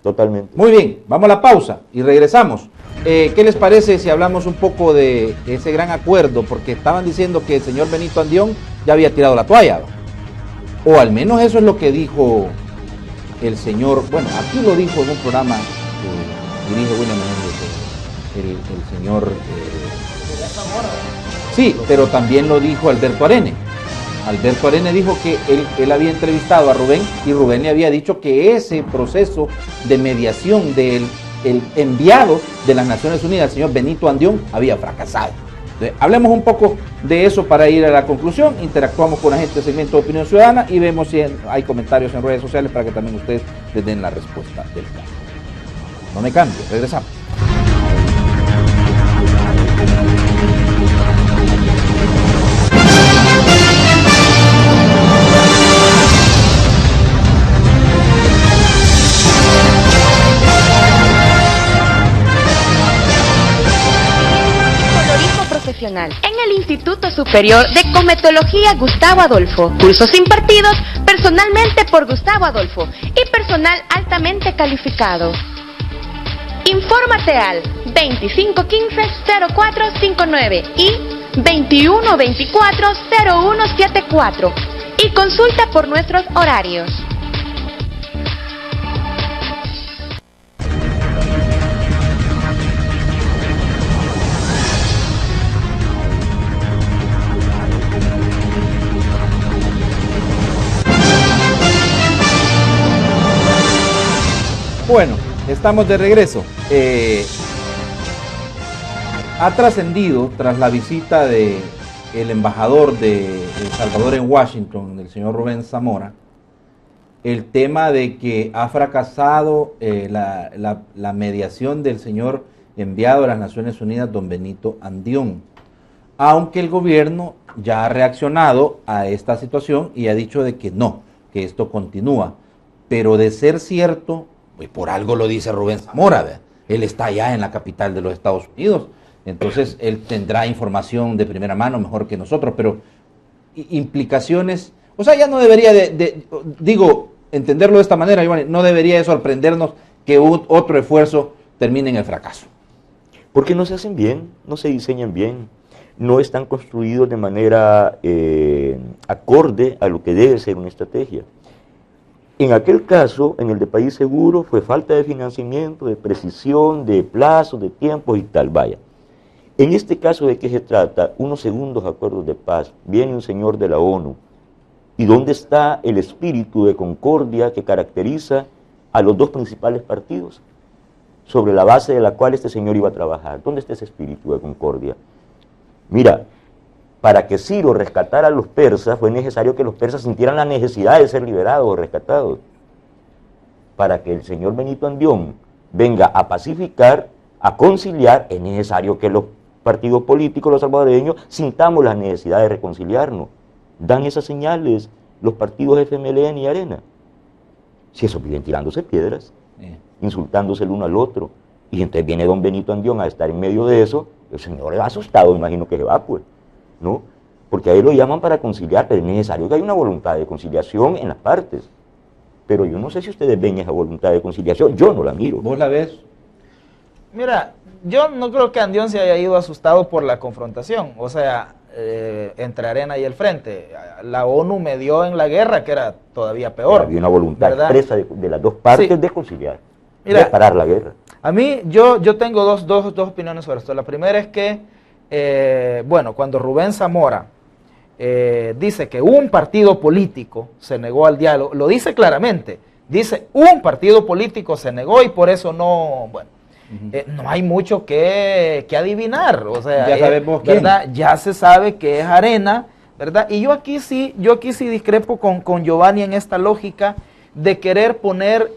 C: Totalmente.
A: Muy bien, vamos a la pausa y regresamos. ¿Qué les parece si hablamos un poco de ese gran acuerdo? Porque estaban diciendo que el señor Benito Andión ya había tirado la toalla, o al menos eso es lo que dijo el señor, bueno, aquí lo dijo en un programa que dirige William Menéndez, el señor... sí, pero también lo dijo Alberto Arene. Alberto Arene dijo que él había entrevistado a Rubén y Rubén le había dicho que ese proceso de mediación del enviado de las Naciones Unidas, el señor Benito Andión, había fracasado. Entonces, hablemos un poco de eso para ir a la conclusión, interactuamos con la gente del segmento de Opinión Ciudadana y vemos si hay comentarios en redes sociales para que también ustedes les den la respuesta del caso. No me cambie, regresamos.
I: En el Instituto Superior de Cometología Gustavo Adolfo. Cursos impartidos personalmente por Gustavo Adolfo y personal altamente calificado. Infórmate al 2515-0459 y 2124-0174 y consulta por nuestros horarios.
A: Bueno, estamos de regreso. Ha trascendido tras la visita del embajador de El Salvador en Washington, el señor Rubén Zamora, el tema de que ha fracasado la mediación del señor enviado a las Naciones Unidas, don Benito Andión, aunque el gobierno ya ha reaccionado a esta situación y ha dicho de que no, que esto continúa, pero de ser cierto, pues por algo lo dice Rubén Zamora, ¿verdad? Él está allá en la capital de los Estados Unidos, entonces él tendrá información de primera mano mejor que nosotros, pero implicaciones, o sea, ya no debería digo, entenderlo de esta manera, Giovanni, no debería de sorprendernos que otro esfuerzo termine en el fracaso?
C: Porque no se hacen bien, no se diseñan bien, no están construidos de manera acorde a lo que debe ser una estrategia. En aquel caso, en el de País Seguro, fue falta de financiamiento, de precisión, de plazos, de tiempos y tal, vaya. En este caso, ¿de qué se trata? Unos segundos acuerdos de paz, viene un señor de la ONU, ¿y dónde está el espíritu de concordia que caracteriza a los dos principales partidos? Sobre la base de la cual este señor iba a trabajar. ¿Dónde está ese espíritu de concordia? Mira, para que Ciro rescatara a los persas, fue necesario que los persas sintieran la necesidad de ser liberados o rescatados. Para que el señor Benito Andión venga a pacificar, a conciliar, es necesario que los partidos políticos, los salvadoreños, sintamos la necesidad de reconciliarnos. Dan esas señales los partidos FMLN y Arena. Si eso viven tirándose piedras, insultándose el uno al otro, y entonces viene don Benito Andión a estar en medio de eso, el señor va asustado, imagino que se va, pues, ¿no? Porque a él lo llaman para conciliar, pero es necesario que haya una voluntad de conciliación en las partes. Pero yo no sé si ustedes ven esa voluntad de conciliación, yo no la miro.
A: ¿Vos la ves?
D: Mira, yo no creo que Andión se haya ido asustado por la confrontación, o sea, entre Arena y el Frente. La ONU medió en la guerra, que era todavía peor.
C: Había una voluntad expresa de las dos partes de conciliar,
D: mira,
C: de parar la guerra.
D: A mí, yo tengo dos opiniones sobre esto. La primera es que, bueno, cuando Rubén Zamora dice que un partido político se negó al diálogo, lo dice claramente, dice un partido político se negó y por eso no, bueno, no hay mucho que adivinar, o sea,
A: ya sabemos
D: ¿verdad? Ya se sabe que es Arena, ¿verdad? Y yo aquí sí discrepo con Giovanni en esta lógica de querer poner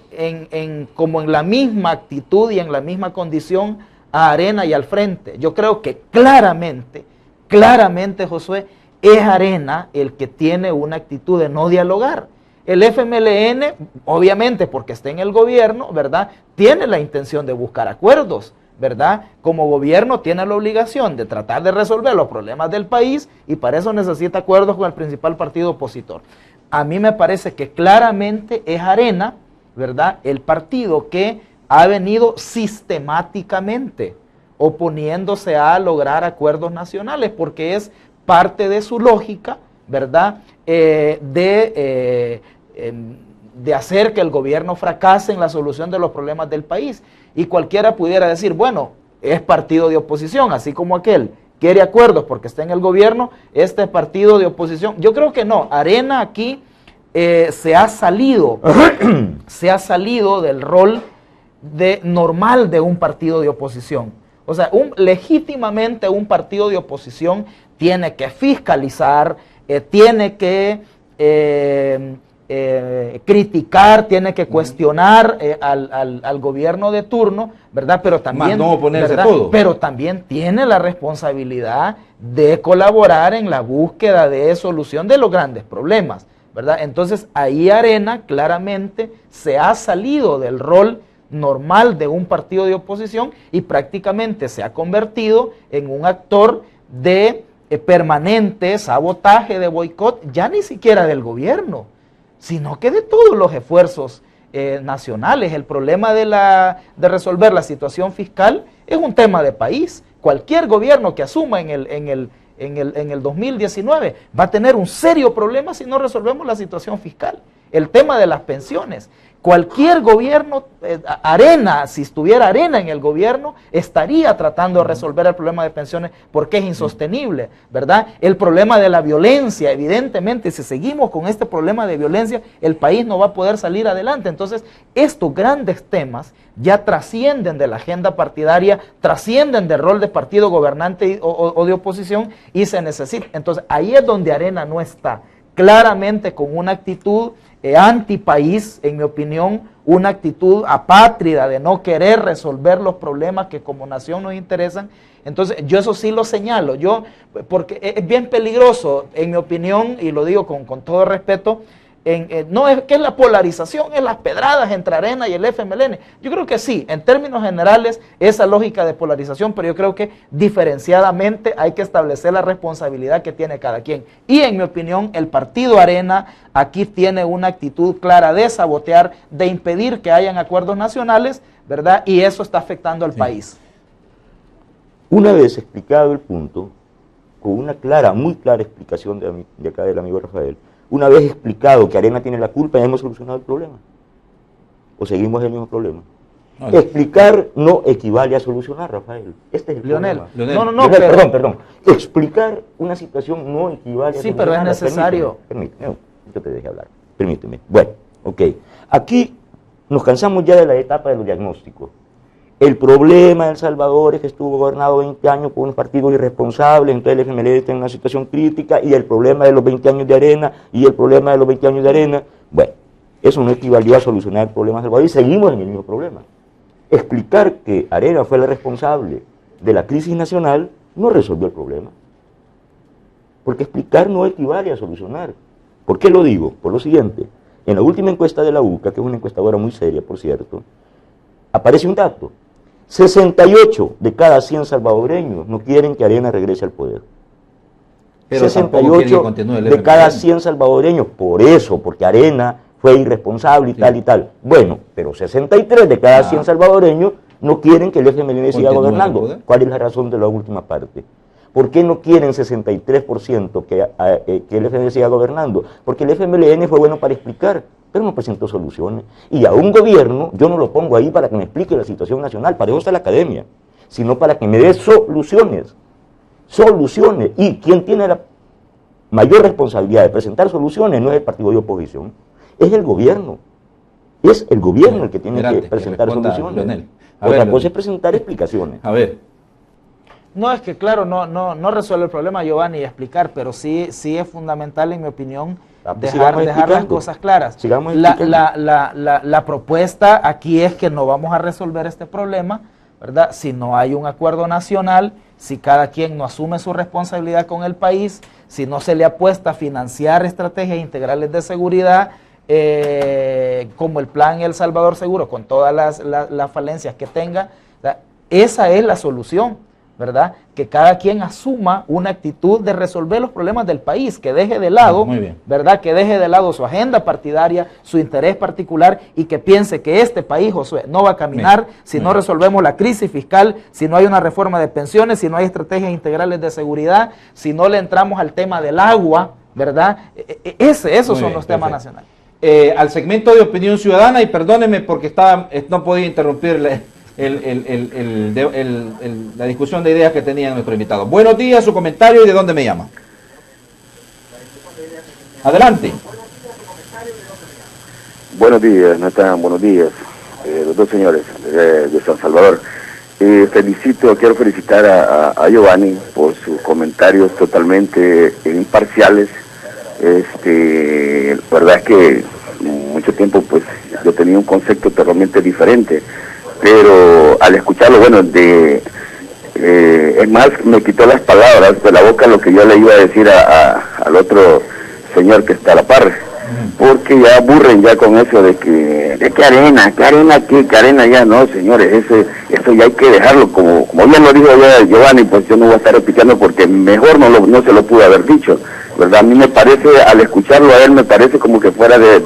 D: como en la misma actitud y en la misma condición a Arena y al Frente. Yo creo que claramente, Josué, es Arena el que tiene una actitud de no dialogar. El FMLN, obviamente porque está en el gobierno, ¿verdad?, tiene la intención de buscar acuerdos, ¿verdad? Como gobierno tiene la obligación de tratar de resolver los problemas del país y para eso necesita acuerdos con el principal partido opositor. A mí me parece que claramente es Arena, ¿verdad?, el partido que ha venido sistemáticamente oponiéndose a lograr acuerdos nacionales, porque es parte de su lógica, ¿verdad?, de hacer que el gobierno fracase en la solución de los problemas del país. Y cualquiera pudiera decir, bueno, es partido de oposición, así como aquel quiere acuerdos porque está en el gobierno, este partido de oposición. Yo creo que no, Arena aquí se ha salido del rol normal de un partido de oposición. O sea, legítimamente un partido de oposición tiene que fiscalizar, tiene que criticar, tiene que cuestionar al gobierno de turno, ¿verdad? Pero también,
A: no oponerse a todo.
D: Pero también tiene la responsabilidad de colaborar en la búsqueda de solución de los grandes problemas, ¿verdad? Entonces ahí Arena claramente se ha salido del rol normal de un partido de oposición y prácticamente se ha convertido en un actor de permanente sabotaje, de boicot, ya ni siquiera del gobierno, sino que de todos los esfuerzos nacionales. El problema de resolver la situación fiscal es un tema de país. Cualquier gobierno que asuma en el 2019 va a tener un serio problema si no resolvemos la situación fiscal. El tema de las pensiones. Cualquier gobierno, Arena, si estuviera Arena en el gobierno, estaría tratando de resolver el problema de pensiones porque es insostenible, ¿verdad? El problema de la violencia, evidentemente, si seguimos con este problema de violencia, el país no va a poder salir adelante. Entonces, estos grandes temas ya trascienden de la agenda partidaria, trascienden del rol de partido gobernante o de oposición y se necesita. Entonces, ahí es donde Arena no está, claramente con una actitud antipaís, en mi opinión, una actitud apátrida de no querer resolver los problemas que como nación nos interesan. Entonces, yo eso sí lo señalo, porque es bien peligroso, en mi opinión, y lo digo con todo respeto, no es que es la polarización, es las pedradas entre Arena y el FMLN. Yo creo que sí, en términos generales, esa lógica de polarización, pero yo creo que diferenciadamente hay que establecer la responsabilidad que tiene cada quien. Y en mi opinión, el partido Arena aquí tiene una actitud clara de sabotear, de impedir que hayan acuerdos nacionales, ¿verdad? Y eso está afectando al país.
C: Una vez explicado el punto, con una muy clara explicación de acá del amigo Rafael, una vez explicado que Arena tiene la culpa, ya hemos solucionado el problema. ¿O seguimos el mismo problema? No, explicar no equivale a solucionar, Rafael. Este es el problema.
D: Leonel,
C: perdón. Explicar una situación no equivale a solucionar.
D: Sí, pero es necesario.
C: Permíteme, yo te dejé hablar. Permíteme. Bueno, ok. Aquí nos cansamos ya de la etapa de los diagnósticos. El problema de El Salvador es que estuvo gobernado 20 años por unos partidos irresponsables, entonces el FMLN está en una situación crítica, y el problema de los 20 años de Arena, y el problema de los 20 años de Arena. Bueno, eso no equivalió a solucionar el problema de El Salvador, y seguimos en el mismo problema. Explicar que Arena fue la responsable de la crisis nacional no resolvió el problema. Porque explicar no equivale a solucionar. ¿Por qué lo digo? Por lo siguiente, en la última encuesta de la UCA, que es una encuestadora muy seria, por cierto, aparece un dato. 68 de cada 100 salvadoreños no quieren que Arena regrese al poder. Pero 68 de cada 100 salvadoreños, por eso, porque Arena fue irresponsable y tal y tal. Bueno, pero 63 de cada 100 salvadoreños no quieren que el FMLN siga gobernando. ¿Cuál es la razón de la última parte? ¿Por qué no quieren 63% que el FMLN siga gobernando? Porque el FMLN fue bueno para explicar, pero no presentó soluciones. Y a un gobierno, yo no lo pongo ahí para que me explique la situación nacional, para eso está la academia, sino para que me dé soluciones. Soluciones. Y quien tiene la mayor responsabilidad de presentar soluciones no es el partido de oposición, es el gobierno. Es el gobierno el que tiene que presentar soluciones. Otra cosa es presentar explicaciones.
A: A ver.
D: No, es que claro, no resuelve el problema, Giovanni, explicar, pero sí es fundamental, en mi opinión, dejar las cosas claras. La propuesta aquí es que no vamos a resolver este problema, ¿verdad? Si no hay un acuerdo nacional, si cada quien no asume su responsabilidad con el país, si no se le apuesta a financiar estrategias integrales de seguridad, como el plan El Salvador Seguro, con todas las falencias que tenga, ¿verdad? Esa es la solución, ¿verdad? Que cada quien asuma una actitud de resolver los problemas del país, que deje de lado, ¿verdad? Que deje de lado su agenda partidaria, su interés particular, y que piense que este país, Josué, no va a caminar si no resolvemos la crisis fiscal, si no hay una reforma de pensiones, si no hay estrategias integrales de seguridad, si no le entramos al tema del agua, ¿verdad? Esos son los temas nacionales.
A: Al segmento de opinión ciudadana, y perdónenme porque no podía interrumpir la discusión de ideas que tenía nuestro invitado. Buenos días, su comentario y de dónde me llama. Adelante.
J: Buenos días, Natán, buenos días, los dos señores de San Salvador. Quiero felicitar a Giovanni por sus comentarios totalmente imparciales. La verdad es que mucho tiempo pues yo tenía un concepto totalmente diferente, pero al escucharlo, bueno, es más, me quitó las palabras de la boca lo que yo le iba a decir al otro señor que está a la par, porque ya aburren ya con eso de que arena ya, no, señores, eso ya hay que dejarlo, como bien lo dijo ya Giovanni, pues yo no voy a estar repitiendo porque mejor no se lo pude haber dicho, ¿verdad? A mí me parece, al escucharlo a él, me parece como que fuera de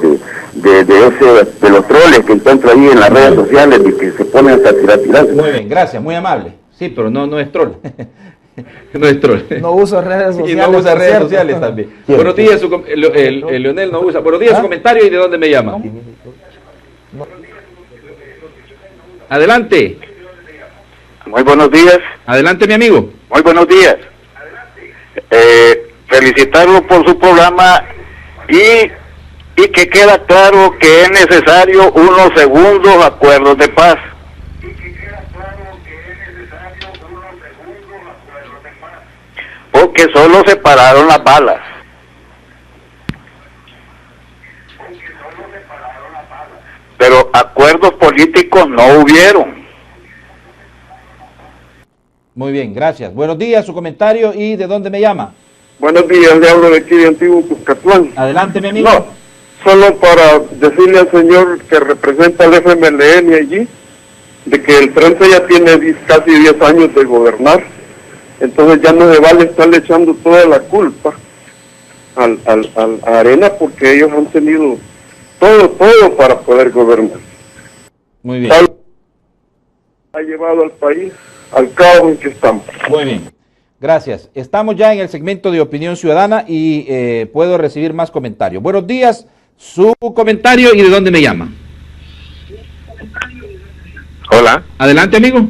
J: los troles que encuentro ahí en las redes sociales y que se ponen hasta tirar.
A: Muy bien, gracias, muy amable. Sí, pero no es troll. No es troll.
D: No uso redes sociales.
A: Y no usa redes sociales también. Sí, buenos días, Leonel no usa. Buenos días, su comentario y de dónde me llama. Adelante.
J: Muy buenos días.
A: Adelante, mi amigo.
J: Muy buenos días. Felicitarlo por su programa y que queda claro que es necesario unos segundos acuerdos de paz. Porque solo se pararon las balas. Pero acuerdos políticos no hubieron.
A: Muy bien, gracias. Buenos días, su comentario y de dónde me llama.
J: Buenos días, le hablo de aquí de Antiguo Cuscatlán.
A: Adelante, mi amigo.
J: No,
K: solo para decirle al señor que representa al FMLN allí, de que el Frente ya tiene casi 10 años de gobernar, entonces ya no se vale estarle echando toda la culpa a Arena, porque ellos han tenido todo para poder gobernar.
A: Muy bien.
K: Ha llevado al país al caos en que estamos.
A: Muy bien. Gracias. Estamos ya en el segmento de opinión ciudadana y puedo recibir más comentarios. Buenos días, su comentario y de dónde me llama.
L: Hola.
A: Adelante, amigo.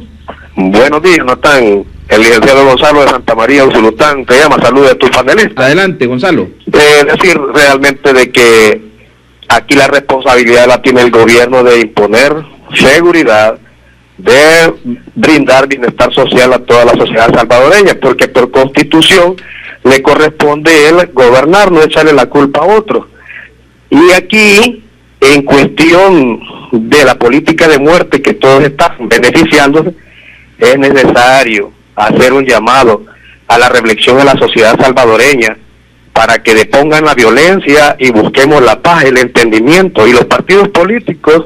L: Buenos días, Jonathan. El licenciado Gonzalo de Santa María, Usulután, te llama. Saludos a tus panelistas.
A: Adelante, Gonzalo.
L: Decir realmente de que aquí la responsabilidad la tiene el gobierno de imponer seguridad, de brindar bienestar social a toda la sociedad salvadoreña, porque por constitución le corresponde él gobernar, no echarle la culpa a otro. Y aquí, en cuestión de la política de muerte que todos están beneficiándose, es necesario hacer un llamado a la reflexión en la sociedad salvadoreña para que depongan la violencia y busquemos la paz, el entendimiento, y los partidos políticos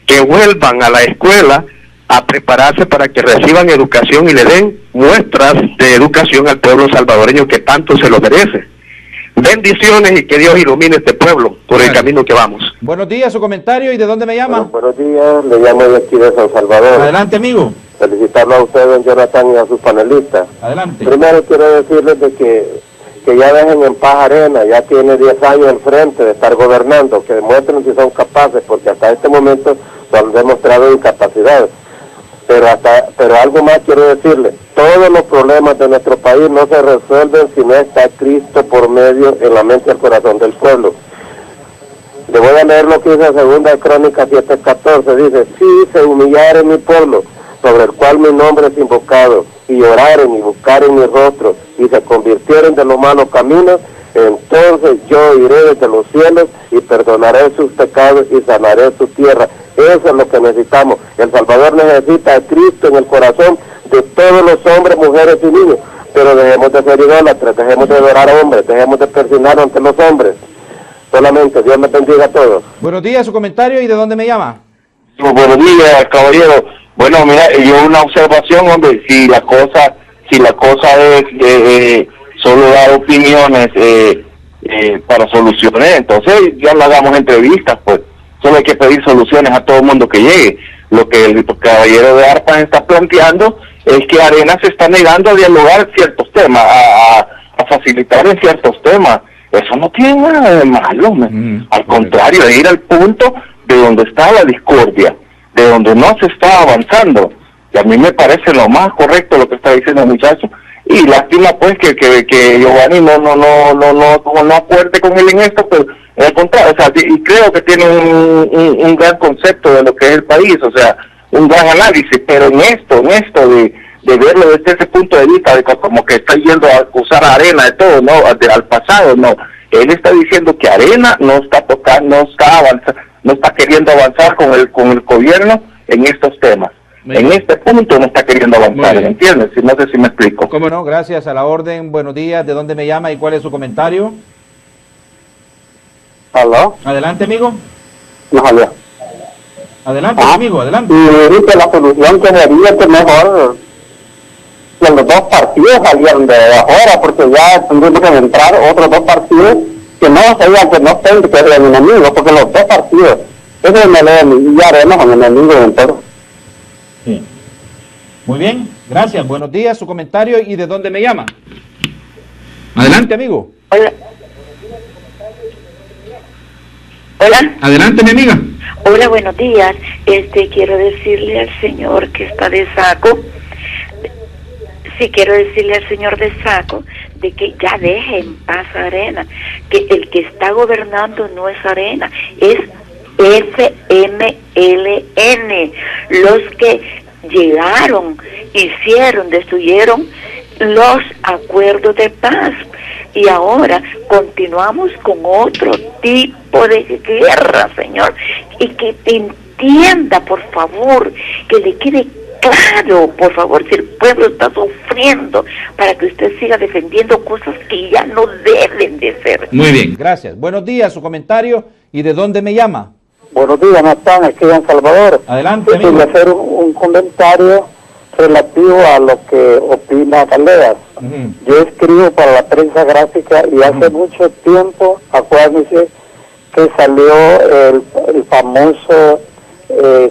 L: que vuelvan a la escuela a prepararse para que reciban educación y le den muestras de educación al pueblo salvadoreño que tanto se lo merece. Bendiciones y que Dios ilumine este pueblo por el camino que vamos.
A: Buenos días, su comentario y de dónde me llama.
M: Buenos días, le llamo de aquí de San Salvador.
A: Adelante, amigo.
M: Felicitarlo a usted, don Jonathan, y a sus panelistas.
A: Adelante.
M: Primero quiero decirles de que ya dejen en paz Arena, ya tiene 10 años al frente de estar gobernando, que demuestren si son capaces, porque hasta este momento han demostrado incapacidad. Pero algo más quiero decirle, todos los problemas de nuestro país no se resuelven si no está Cristo por medio en la mente y el corazón del pueblo. Le voy a leer lo que dice Segunda de Crónicas 7:14, dice, si se humillare mi pueblo, sobre el cual mi nombre es invocado, y oraren y buscaren mi rostro, y se convirtieren de los malos caminos, entonces yo iré desde los cielos y perdonaré sus pecados y sanaré su tierra. Eso es lo que necesitamos. El Salvador necesita a Cristo en el corazón de todos los hombres, mujeres y niños, pero dejemos de ser idólatras, dejemos de adorar a hombres, dejemos de persignar ante los hombres. Solamente Dios les bendiga a todos.
A: Buenos días, su comentario y de dónde me llama.
N: Buenos días, caballero. Bueno, mira, yo una observación, hombre, si la cosa es solo dar opiniones para soluciones, entonces ya no hagamos entrevistas, pues. Solo hay que pedir soluciones a todo el mundo que llegue. Lo que el caballero de Arpan está planteando es que Arena se está negando a dialogar ciertos temas, a facilitar en ciertos temas. Eso no tiene nada de malo, al contrario, es ir al punto de donde está la discordia, de donde no se está avanzando. Y a mí me parece lo más correcto lo que está diciendo el muchacho. Y lástima pues que Giovanni no acuerde con él en esto, pero al contrario, o sea, y creo que tiene un gran concepto de lo que es el país, o sea, un gran análisis, pero en esto de verlo desde ese punto de vista, de como que está yendo a acusar a Arena de todo, no, al pasado, no, él está diciendo que Arena no está queriendo avanzar con el gobierno en estos temas. En este punto no está queriendo avanzar, ¿me entiendes? No sé si me explico.
A: ¿Cómo no? Gracias, a la orden. Buenos días, ¿de dónde me llama y cuál es su comentario?
M: ¿Aló?
A: Adelante, amigo.
M: No, aló.
A: Adelante, amigo, adelante.
M: Y que la solución que sería que mejor que los dos partidos salieran de afuera, porque ya tendrían que entrar otros dos partidos que no sean, que no estén, que sean enemigos, porque los dos partidos, eso es el y Arena son enemigos entonces.
A: Sí. Muy bien, gracias. Buenos días, su comentario y de dónde me llama. Adelante, amigo.
O: Hola. Hola.
A: Adelante, mi amiga.
O: Hola, buenos días. Quiero decirle al señor que está de saco, quiero decirle al señor de saco de que ya deje en paz a Arena, que el que está gobernando no es Arena, es FMLN, los que llegaron, destruyeron los acuerdos de paz y ahora continuamos con otro tipo de guerra, señor, y que entienda, por favor, que le quede Claro, por favor, si el pueblo está sufriendo, para que usted siga defendiendo cosas que ya no deben de ser.
A: Muy bien, gracias. Buenos días, su comentario y de dónde me llama.
P: Buenos días, Natán, aquí en Salvador.
A: Adelante,
P: amigo. Quería hacer un comentario relativo a lo que opina Galeas. Yo escribo para la prensa gráfica y hace mucho tiempo, acuérdense, que salió el famoso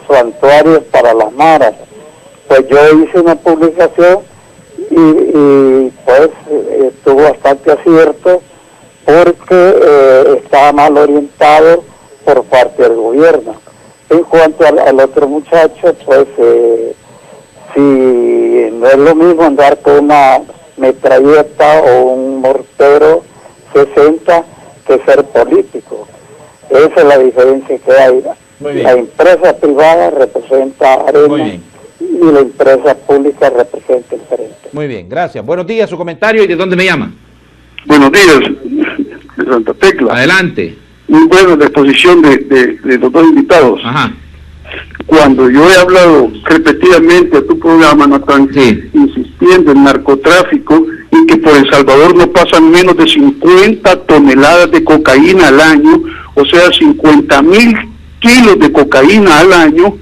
P: santuario para las maras. Pues yo hice una publicación y pues estuvo bastante acierto porque estaba mal orientado por parte del gobierno. En cuanto al otro muchacho, pues si no es lo mismo andar con una metralleta o un mortero 60 que ser político. Esa es la diferencia que hay. La empresa privada representa Arena y la empresa pública representa el frente.
A: Muy bien, gracias. Buenos días, su comentario y de dónde me llama.
K: Buenos días, de Santa Tecla.
A: Adelante.
K: Muy buena la exposición de los dos invitados.
A: Ajá.
K: Cuando yo he hablado repetidamente a tu programa, Natán, insistiendo en narcotráfico y que por El Salvador no pasan menos de 50 toneladas de cocaína al año, o sea, 50,000 kilos de cocaína al año,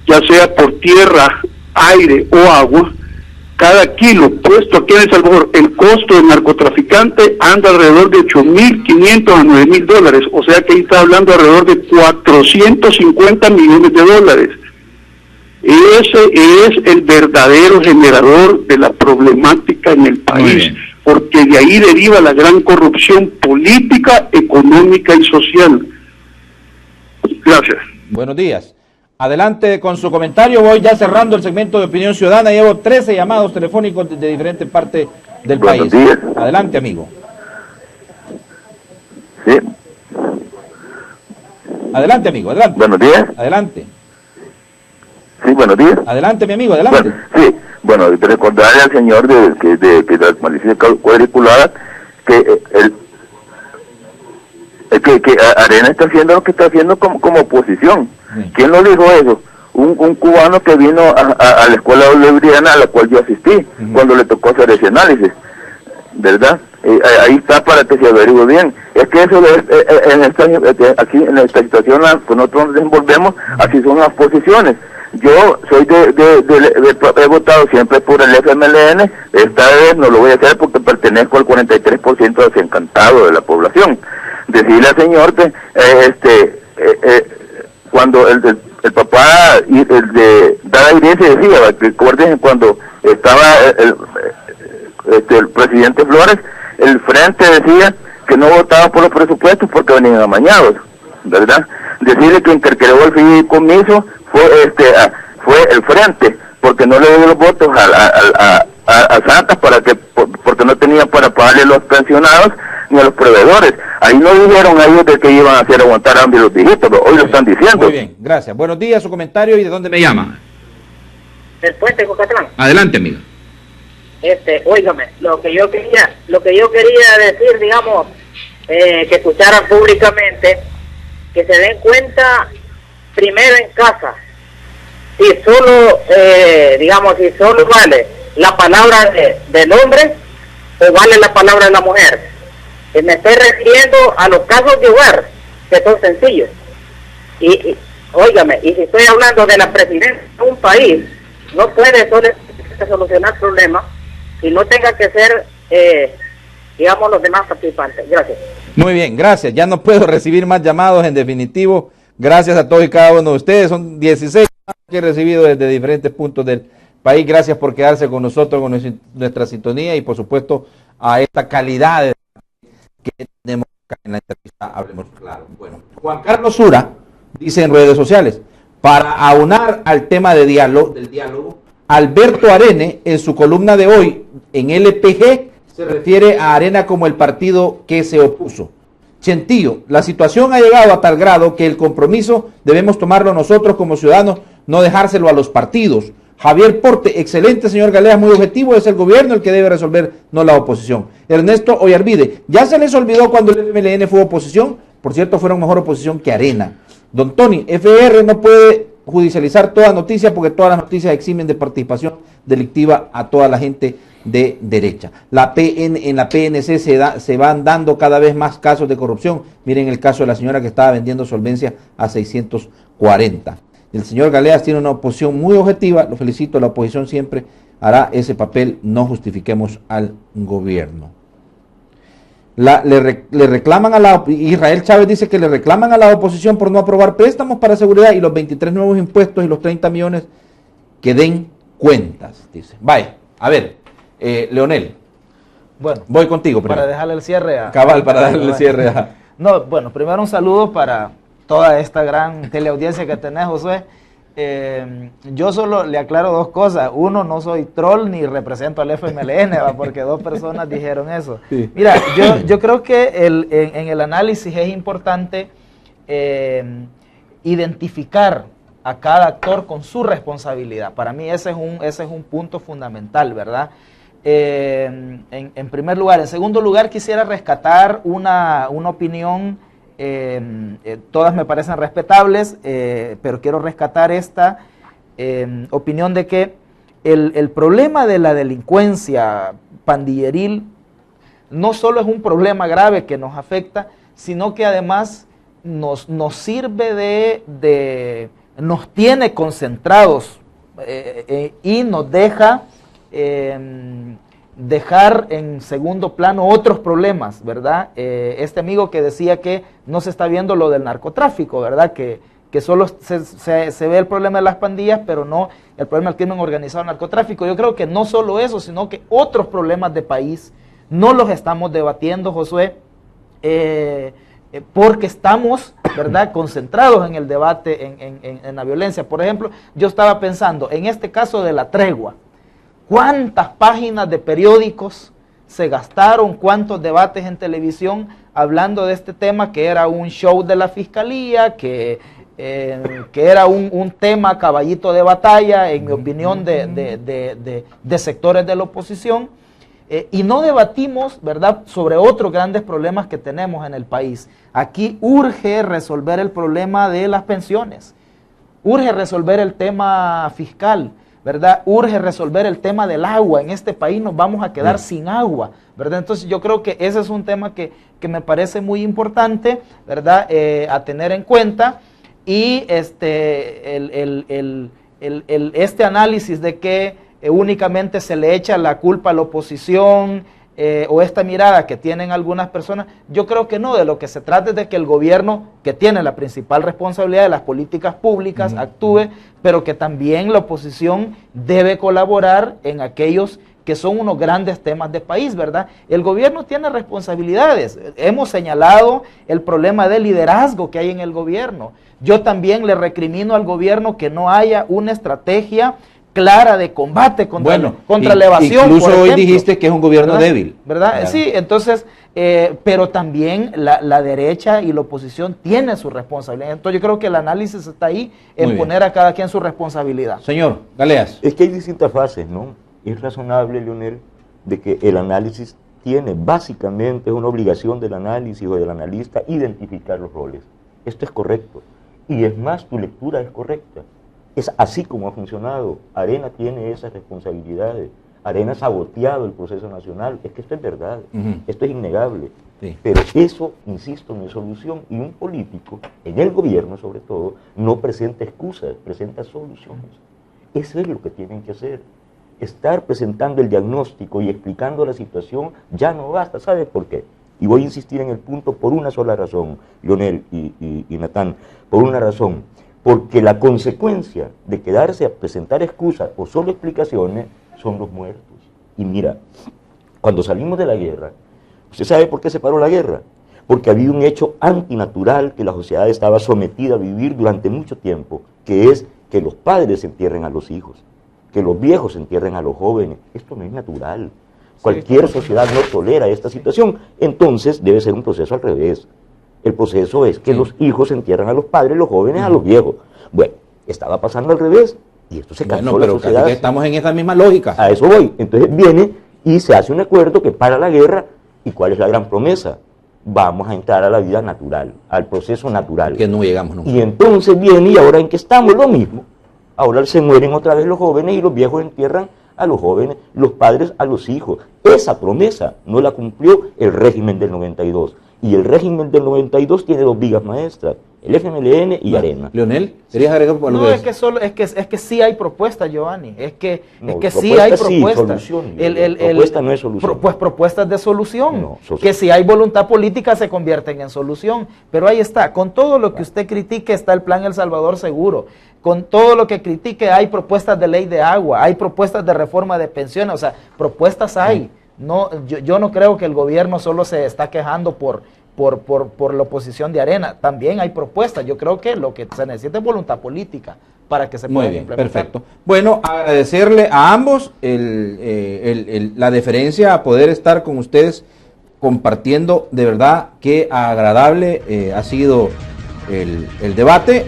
K: ya sea por tierra, aire o agua, cada kilo puesto aquí en El Salvador, el costo del narcotraficante anda alrededor de 8.500 a 9.000 dólares, o sea que ahí está hablando alrededor de 450 millones de dólares. Ese es el verdadero generador de la problemática en el país, porque de ahí deriva la gran corrupción política, económica y social. Gracias.
A: Buenos días. Adelante con su comentario. Voy ya cerrando el segmento de Opinión Ciudadana. Llevo 13 llamados telefónicos de diferentes partes del país.
J: Días.
A: Adelante, amigo.
J: Sí.
A: Adelante, amigo. Adelante.
J: Buenos días.
A: Adelante.
J: Sí, buenos días.
A: Adelante, mi amigo. Adelante.
J: Bueno, sí. Bueno, recordarle al señor de las malicias cuadriculadas que que Arena está haciendo lo que está haciendo como oposición. ¿Quién lo dijo eso? Un cubano que vino a la escuela bolivariana a la cual yo asistí, cuando le tocó hacer ese análisis, ¿verdad? Ahí está para que se averigüe bien. Es que eso aquí en esta situación que nosotros nos desenvolvemos, así son las posiciones. Yo soy he votado siempre por el FMLN, esta vez no lo voy a hacer porque pertenezco al 43% desencantado de la población. Decirle al señor que cuando el papá de Dada Iglesia decía, recuerden cuando estaba el presidente Flores, el frente decía que no votaba por los presupuestos porque venían amañados, ¿verdad? Decirle que intercreó el fideicomiso fue el frente, porque no le dio los votos a Santas porque no tenía para pagarle a los pensionados ni a los proveedores. Ahí no dijeron a ellos de que iban a hacer aguantar hambre los viejitos, pero hoy lo están diciendo.
A: Muy bien, gracias. Buenos días, su comentario y de dónde me llama.
Q: Del Puente, Cocatlán.
A: Adelante, amigo.
Q: Óigame, lo que yo quería decir, digamos, que escucharan públicamente, que se den cuenta primero en casa, si solo vale la palabra del hombre o vale la palabra de la mujer. Me estoy refiriendo a los casos de hogar, que son sencillos. Óigame, y si estoy hablando de la presidencia de un país, no puede solucionar problemas y no tenga que ser, los demás participantes. Gracias.
A: Muy bien, gracias. Ya no puedo recibir más llamados, en definitivo. Gracias a todos y cada uno de ustedes. Son 16 que he recibido desde diferentes puntos del país. Gracias por quedarse con nosotros, con nuestra sintonía y por supuesto a esta calidad de que tenemos acá en la entrevista. Hablemos claro. Bueno, Juan Carlos Sura dice en redes sociales, para aunar al tema del diálogo, Alberto Arene en su columna de hoy en LPG se refiere a Arena como el partido que se opuso. Chentillo, la situación ha llegado a tal grado que el compromiso debemos tomarlo nosotros como ciudadanos, no dejárselo a los partidos. Javier Porte, excelente señor Galeas, muy objetivo, es el gobierno el que debe resolver, no la oposición. Ernesto Oyarbide, ya se les olvidó cuando el FMLN fue oposición, por cierto fueron mejor oposición que Arena. Don Tony, FR no puede judicializar toda noticia porque todas las noticias eximen de participación delictiva a toda la gente de derecha. En la PNC se van dando cada vez más casos de corrupción. Miren el caso de la señora que estaba vendiendo solvencia a 640. El señor Galeas tiene una oposición muy objetiva, lo felicito, la oposición siempre hará ese papel, no justifiquemos al gobierno. Le reclaman a Israel Chávez dice que le reclaman a la oposición por no aprobar préstamos para seguridad y los 23 nuevos impuestos y los 30 millones que den cuentas, dice. Vaya, a ver, Leonel,
D: bueno,
A: voy contigo.
D: Para dejarle el cierre a...
A: Cabal, para darle el cierre a...
D: No, bueno, primero un saludo para toda esta gran teleaudiencia que tenés, Josué. Yo solo le aclaro dos cosas. Uno, no soy troll ni represento al FMLN, ¿va? Porque dos personas dijeron eso. Sí. Mira, yo creo que en el análisis es importante identificar a cada actor con su responsabilidad. Para mí ese es un punto fundamental, ¿verdad? En primer lugar. En segundo lugar, quisiera rescatar una opinión. Todas me parecen respetables, pero quiero rescatar esta opinión de que el problema de la delincuencia pandilleril no solo es un problema grave que nos afecta, sino que además nos sirve nos tiene concentrados y nos deja dejar en segundo plano otros problemas, ¿verdad? Este amigo que decía que no se está viendo lo del narcotráfico, ¿verdad? Que solo se ve el problema de las pandillas, pero no el problema del crimen organizado, narcotráfico. Yo creo que no solo eso, sino que otros problemas de país no los estamos debatiendo, Josué, porque estamos, ¿verdad?, concentrados en el debate en la violencia. Por ejemplo, yo estaba pensando, en este caso de la tregua, ¿cuántas páginas de periódicos se gastaron? ¿Cuántos debates en televisión hablando de este tema que era un show de la fiscalía, que era un tema caballito de batalla, en mi opinión, de sectores de la oposición? Y no debatimos, ¿verdad?, sobre otros grandes problemas que tenemos en el país. Aquí urge resolver el problema de las pensiones, urge resolver el tema fiscal, ¿verdad? Urge resolver el tema del agua. En este país nos vamos a quedar sin agua, ¿verdad? Entonces yo creo que ese es un tema que me parece muy importante, ¿verdad?, a tener en cuenta. Y este análisis de que únicamente se le echa la culpa a la oposición, o esta mirada que tienen algunas personas, yo creo que no. De lo que se trata es de que el gobierno, que tiene la principal responsabilidad de las políticas públicas, actúe, pero que también la oposición debe colaborar en aquellos que son unos grandes temas de país, ¿verdad? El gobierno tiene responsabilidades. Hemos señalado el problema de liderazgo que hay en el gobierno. Yo también le recrimino al gobierno que no haya una estrategia clara de combate contra la evasión.
A: Incluso hoy dijiste que es un gobierno débil,
D: ¿verdad? Claro. Sí, entonces, pero también la derecha y la oposición tienen su responsabilidad. Entonces yo creo que el análisis está ahí en poner a cada quien su responsabilidad.
A: Señor Galeas.
C: Es que hay distintas fases, ¿no? Es razonable, Leonel, de que el análisis tiene, básicamente, es una obligación del análisis o del analista identificar los roles. Esto es correcto. Y es más, tu lectura es correcta. Es así como ha funcionado. Arena tiene esas responsabilidades. Arena ha saboteado el proceso nacional. Es que esto es verdad. Esto es innegable. Sí. Pero eso, insisto, no es solución. Y un político, en el gobierno sobre todo, no presenta excusas, presenta soluciones. Eso es lo que tienen que hacer. Estar presentando el diagnóstico y explicando la situación ya no basta. ¿Sabe por qué? Y voy a insistir en el punto por una sola razón, Leonel y Natán, por una razón. Porque la consecuencia de quedarse a presentar excusas o solo explicaciones son los muertos. Y mira, cuando salimos de la guerra, ¿usted sabe por qué se paró la guerra? Porque había un hecho antinatural que la sociedad estaba sometida a vivir durante mucho tiempo, que es que los padres entierren a los hijos, que los viejos entierren a los jóvenes. Esto no es natural. Cualquier sociedad no tolera esta situación. Entonces debe ser un proceso al revés. El proceso es que los hijos entierran a los padres, los jóvenes a los viejos. Bueno, estaba pasando al revés y esto se cansó la sociedad.
A: Casi que estamos en esa misma lógica.
C: A eso voy. Entonces viene y se hace un acuerdo que para la guerra. ¿Y cuál es la gran promesa? vamos a entrar a la vida natural, al proceso natural.
A: Que no llegamos nunca.
C: Y entonces viene, y ahora en que estamos, lo mismo. Ahora se mueren otra vez los jóvenes y los viejos entierran a los jóvenes, los padres a los hijos. Esa promesa no la cumplió el régimen del 92. Y el régimen del 92 tiene dos vigas maestras, el FMLN y Arena.
A: Leonel, ¿querías agregar algo?
D: No, es que sí hay propuestas, Giovanni. Es que sí hay propuestas.
C: Propuesta no es solución.
D: Pues propuestas de solución. Que si hay voluntad política se convierten en solución. Pero ahí está, con todo lo que usted critique está el Plan El Salvador Seguro. Con todo lo que critique hay propuestas de ley de agua, hay propuestas de reforma de pensiones, o sea, propuestas hay. No, yo no creo que el gobierno solo se está quejando por la oposición de Arena. También hay propuestas. Yo creo que lo que se necesita es voluntad política para que se pueda implementar.
A: Perfecto. Bueno, agradecerle a ambos la deferencia a poder estar con ustedes compartiendo. De verdad que agradable ha sido el debate.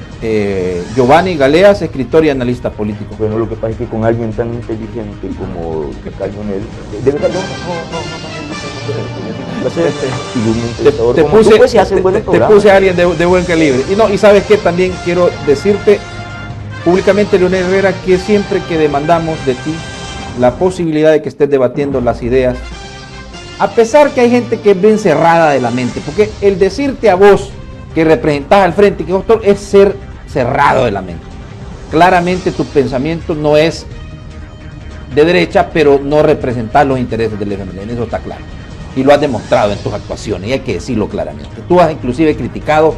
A: Giovanni Galeas, escritor y analista político.
C: Bueno, lo que pasa es que con alguien tan inteligente como Leonel, de verdad
A: te puse a alguien de buen calibre. Y sabes que también quiero decirte públicamente, Leonel Herrera, que siempre que demandamos de ti la posibilidad de que estés debatiendo las ideas, a pesar que hay gente que es bien cerrada de la mente, porque el decirte a vos que representás al frente, que doctor, es ser cerrado de la mente. Claramente tu pensamiento no es de derecha, pero no representar los intereses del FMLN, eso está claro. Y lo has demostrado en tus actuaciones, y hay que decirlo claramente. Tú has inclusive criticado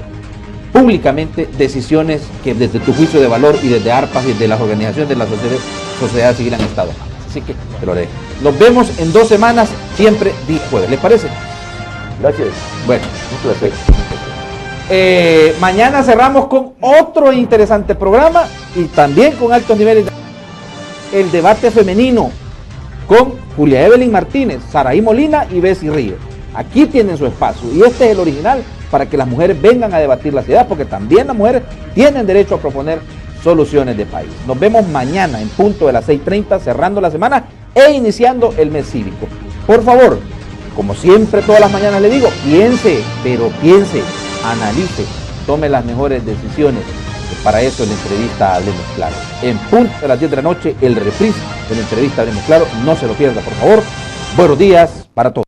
A: públicamente decisiones que desde tu juicio de valor y desde ARPAS y desde las organizaciones de la sociedad civil han estado mal. Así que te lo haré. Nos vemos en 2 semanas, siempre día jueves. ¿Les parece?
C: Gracias.
A: Bueno, un placer. Mañana cerramos con otro interesante programa y también con altos niveles el debate femenino con Julia Evelyn Martínez, Saraí Molina y Bessie Ríos. Aquí tienen su espacio y este es el original para que las mujeres vengan a debatir las ideas, porque también las mujeres tienen derecho a proponer soluciones de país. Nos vemos mañana en punto de las 6:30, cerrando la semana e iniciando el mes cívico. Por favor, como siempre todas las mañanas le digo, piense, pero piense, analice, tome las mejores decisiones. Para eso en la entrevista Hablemos Claro. En punto de las 10 de la noche, el reprise de la entrevista Hablemos Claro. No se lo pierda, por favor. Buenos días para todos.